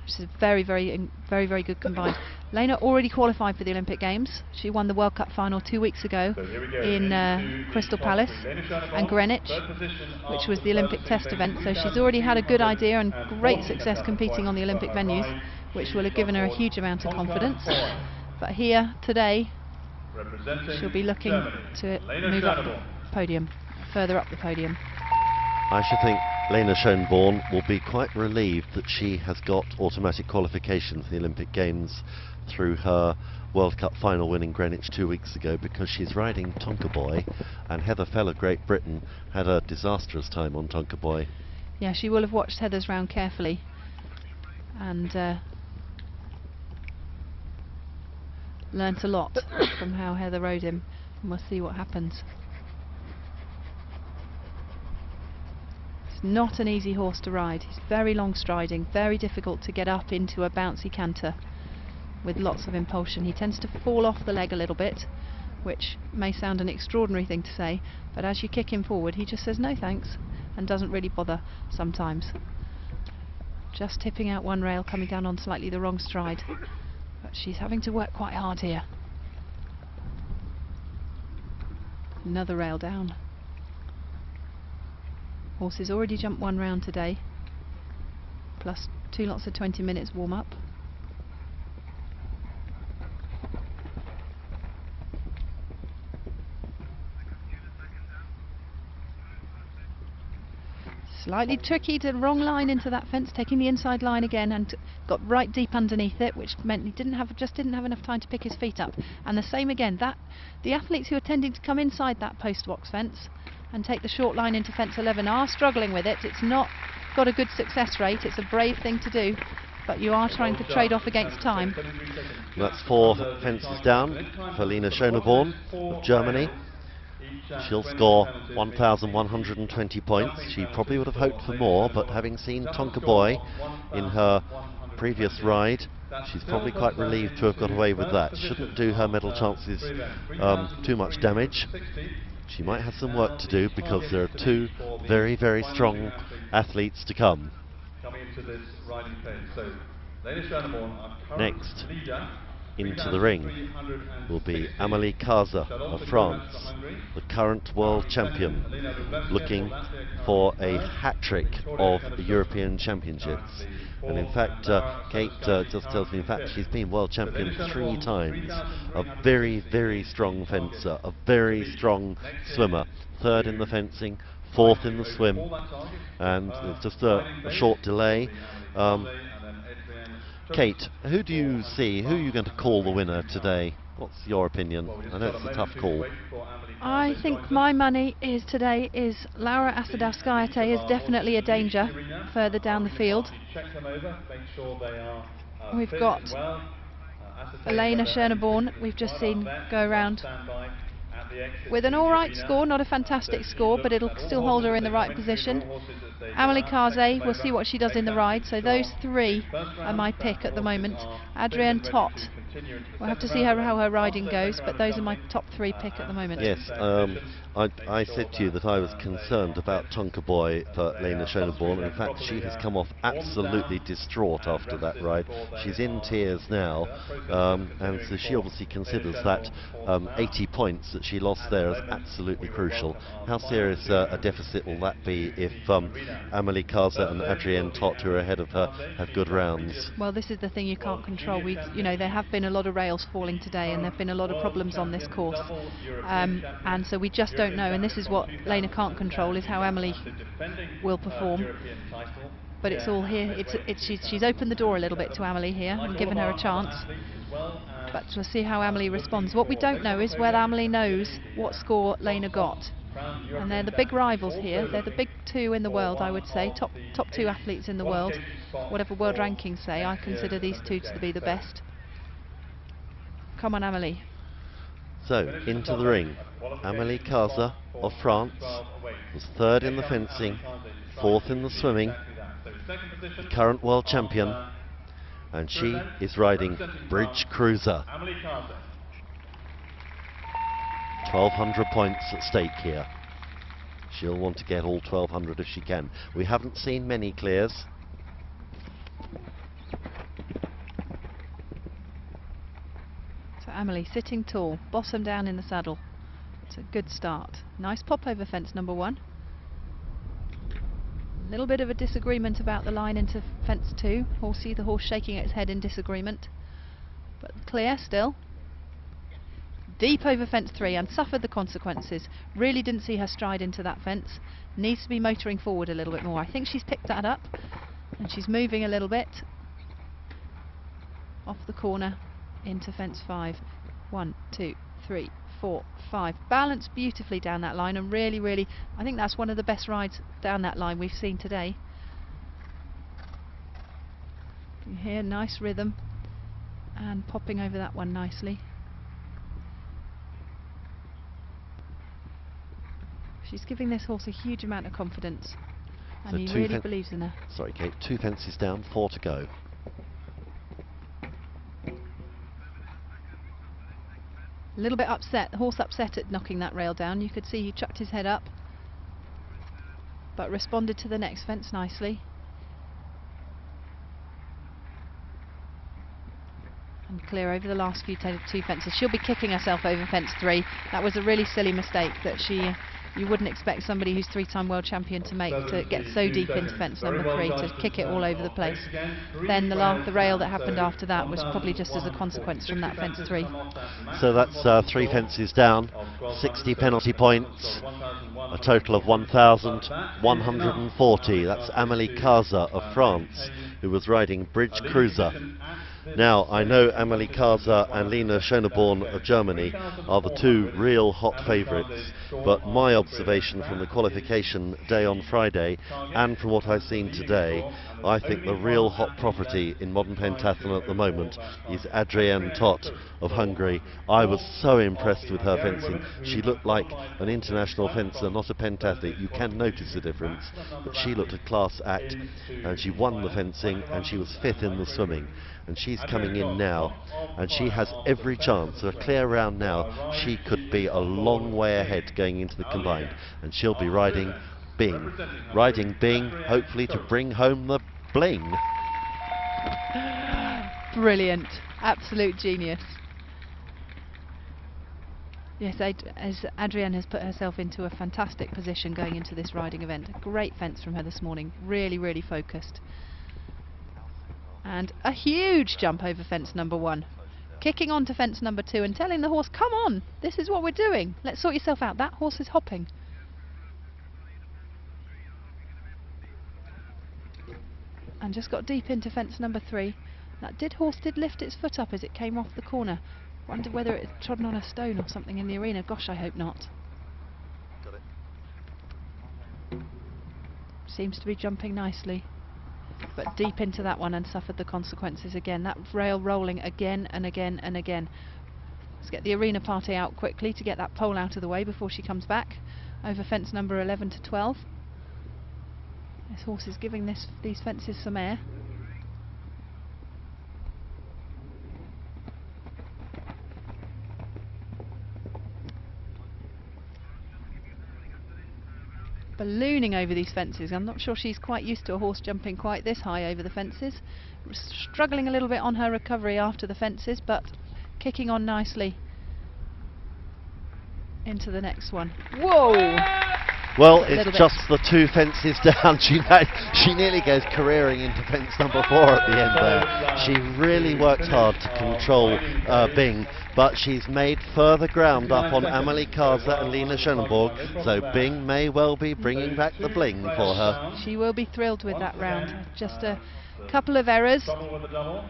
Which is very, very good combined. Lena already qualified for the Olympic Games. She won the World Cup final 2 weeks ago So here we go, in into the Crystal top Palace 3. Lena Schöneborn, and Greenwich, 3rd position which after was the Olympic first test 6 event. So races, she's already had a good idea and great 2,240 success competing on the Olympic for her venues, ride. which She's will have given her a on huge amount of Tonka confidence. Boy, But here today, representing she'll be looking Germany, to Lena move up the Schöneborn. podium, further up the podium. I should think Lena Schöneborn will be quite relieved that she has got automatic qualification for the Olympic Games through her World Cup final win in Greenwich 2 weeks ago, because she's riding Tonka Boy, and Heather Fell of Great Britain had a disastrous time on Tonka Boy. Yeah, she will have watched Heather's round carefully and learnt a lot from how Heather rode him, and we'll see what happens. It's not an easy horse to ride. He's very long striding, very difficult to get up into a bouncy canter with lots of impulsion. He tends to fall off the leg a little bit, which may sound an extraordinary thing to say, but as you kick him forward he just says no thanks and doesn't really bother sometimes. Just tipping out one rail, coming down on slightly the wrong stride, but she's having to work quite hard here. Another rail down. Horse has already jumped 1 round today, plus 2 lots of 20 minutes warm up. Slightly tricky to wrong line into that fence, taking the inside line again, and got right deep underneath it, which meant he didn't have enough time to pick his feet up. And the same again, that the athletes who are tending to come inside that post box fence and take the short line into fence 11 are struggling with it. It's not got a good success rate. It's a brave thing to do, but you are trying to trade off against time. That's 4 fences down for Lena Schöneborn of Germany. She'll score 1,120 points. She probably would have hoped for more, but having seen Tonka Boy in her previous ride, she's probably quite relieved to have got away with that. Shouldn't do her medal chances too much damage. She might have some work to do, because there are 2 very strong athletes to come. Next into the ring will be Amelie Karze of France, the current world champion, looking for a hat-trick of the European Championships. And in fact, Kate just tells me, in fact, she's been world champion 3 times. A very strong fencer, a very strong swimmer. 3rd in the fencing, 4th in the swim, and just a short delay. Kate, who do you see? Who are you going to call the winner today? What's your opinion? I know it's a tough call. I think my money is today is Laura Asadowskaite is definitely a danger further down the field. We've got Lena Schöneborn, we've just seen go around with an alright score, not a fantastic score, but it'll still hold her in the right position. Amelie Karze, we'll see what she does in the ride. So those 3 are my pick at the moment. Adrienne Todt, we'll have to see how her riding goes, but those are my top 3 pick at the moment. Yes, I said to you that I was concerned about Tonka Boy for Lena Schöneborn. In fact, she has come off absolutely distraught after that ride. She's in tears now, and so she obviously considers that 80 points that she lost there as absolutely crucial. How serious a deficit will that be if Amelie Karze and Adrienne Todt, who are ahead of her, have good rounds? Well, this is the thing you can't control. There have been a lot of rails falling today, and there have been a lot of problems on this course, and so we just don't know. And this is what Lena can't control, is how Amelie will perform. but it's all here. She's opened the door a little bit to Amelie here and given her a chance. But we'll see how Amelie responds. What we don't know is whether Amelie knows what score Lena got. And they're the big rivals here. They're the big two in the world, I would say. Top two athletes in the world. Whatever world rankings say, I consider these two to be the best. Come on, Amelie. So, into the ring. Amelie Kaza of France was third in the fencing, fourth in the swimming, the current world champion, and she is riding Bridge Cruiser. 1,200 points at stake here. She'll want to get all 1,200 if she can. We haven't seen many clears. So Amelie sitting tall, bottom down in the saddle. It's a good start. Nice pop over fence number 1. A little bit of a disagreement about the line into fence 2. See the horse shaking its head in disagreement. But clear still. Deep over fence 3 and suffered the consequences. Really didn't see her stride into that fence. Needs to be motoring forward a little bit more. I think she's picked that up and she's moving a little bit off the corner into fence 5. 1, 2, 3, 4, 5. Balanced beautifully down that line, and really, I think that's one of the best rides down that line we've seen today. You hear nice rhythm and popping over that one nicely. She's giving this horse a huge amount of confidence, and So he really believes in her. Sorry, Kate, 2 fences down, 4 to go. A little bit upset, the horse upset at knocking that rail down. You could see he chucked his head up, but responded to the next fence nicely. And clear over the last few 2 fences. She'll be kicking herself over fence 3. That was a really silly mistake that you wouldn't expect somebody who's 3-time world champion to make, to get so deep into fence number 3, to kick it all over the place. Then the rail that happened after that was probably just as a consequence from that fence 3. So that's 3 fences down, 60 penalty points, a total of 1,140. That's Amelie Kaza of France, who was riding Bridge Cruiser. Now, I know Amelie Kaza and Lena Schöneborn of Germany are the 2 real hot favourites, but my observation from the qualification day on Friday, and from what I've seen today, I think the real hot property in modern pentathlon at the moment is Adrienne Tot of Hungary. I was so impressed with her fencing. She looked like an international fencer, not a pentathlete. You can notice the difference, but she looked a class act, and she won the fencing, and she was 5th in the swimming. And she's coming in now, and she has every chance. A clear round now, she could be a long way ahead going into the combined, and she'll be riding Bing. Riding Bing, hopefully to bring home the bling. Brilliant, absolute genius. Yes, as Adrienne has put herself into a fantastic position going into this riding event. A great fence from her this morning, really focused. And a huge jump over fence number 1. Kicking on to fence number 2 and telling the horse, come on, this is what we're doing. Let's sort yourself out. That horse is hopping. And just got deep into fence number 3. That horse did lift its foot up as it came off the corner. Wondered whether it had trodden on a stone or something in the arena. Gosh, I hope not. Got it. Seems to be jumping nicely, but deep into that one and suffered the consequences again. That rail rolling again and again and again. Let's get the arena party out quickly to get that pole out of the way before she comes back over fence number 11 to 12. This horse is giving these fences some air. Ballooning over these fences. I'm not sure she's quite used to a horse jumping quite this high over the fences. Struggling a little bit on her recovery after the fences, but kicking on nicely into the next one. Whoa! Well, a little it's bit. just the 2 fences down. She nearly goes careering into fence number 4 at the end there. She really worked hard to control Bing, but she's made further ground up on Amelie Kaza and Lena Schönenborg, so Bing may well be bringing back the bling for her. She will be thrilled with that round. Just a couple of errors,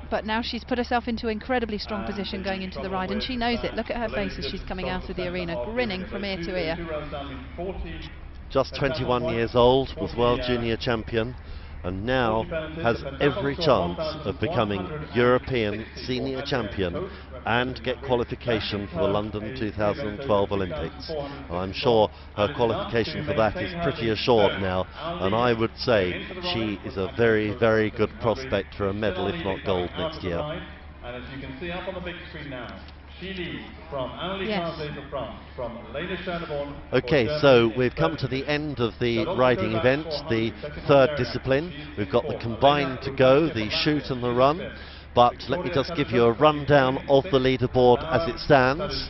but now she's put herself into incredibly strong position going into the ride, and she knows it. Look at her face as she's coming out of the arena, grinning from ear to ear. Just 21 years old, was World Junior Champion, and now has every chance of becoming European Senior Champion and get qualification for the London 2012 Olympics. I'm sure her qualification for that is pretty assured now, and I would say she is a very, very good prospect for a medal, if not gold, next year. And as you can see up on the big screen now, she leads from Amelie Kaza in the front, from Lena Schönenborg. Okay, so we've come to the end of the riding event, the third discipline. We've got the combined to go, the shoot and the run. But let me just give you a rundown of the leaderboard as it stands.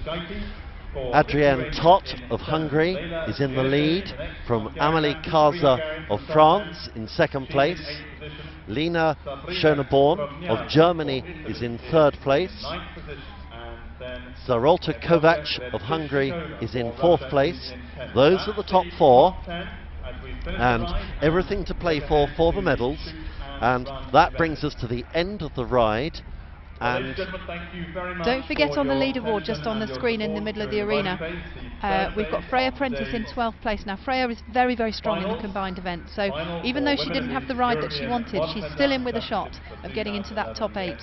Adrienne Tot of Hungary is in the lead, from Amelie Kaza of France in second place. Lena Schönenborg of Germany is in third place. Zarolta Kovac of Hungary is in fourth place. Those are the top 4, and everything to play for the medals. And that brings us to the end of the ride. And don't forget on the leaderboard, just on the screen in the middle of the arena, we've got Freya Prentice in 12th place. Now Freya is very, very strong in the combined event, so even though she didn't have the ride that she wanted, she's still in with a shot of getting into that top 8.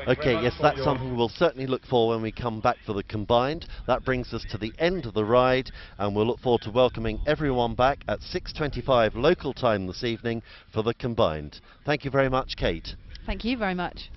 Okay, yes, that's something we'll certainly look for when we come back for the combined. That brings us to the end of the ride, and we'll look forward to welcoming everyone back at 6:25 local time this evening for the combined. Thank you very much, Kate. Thank you very much.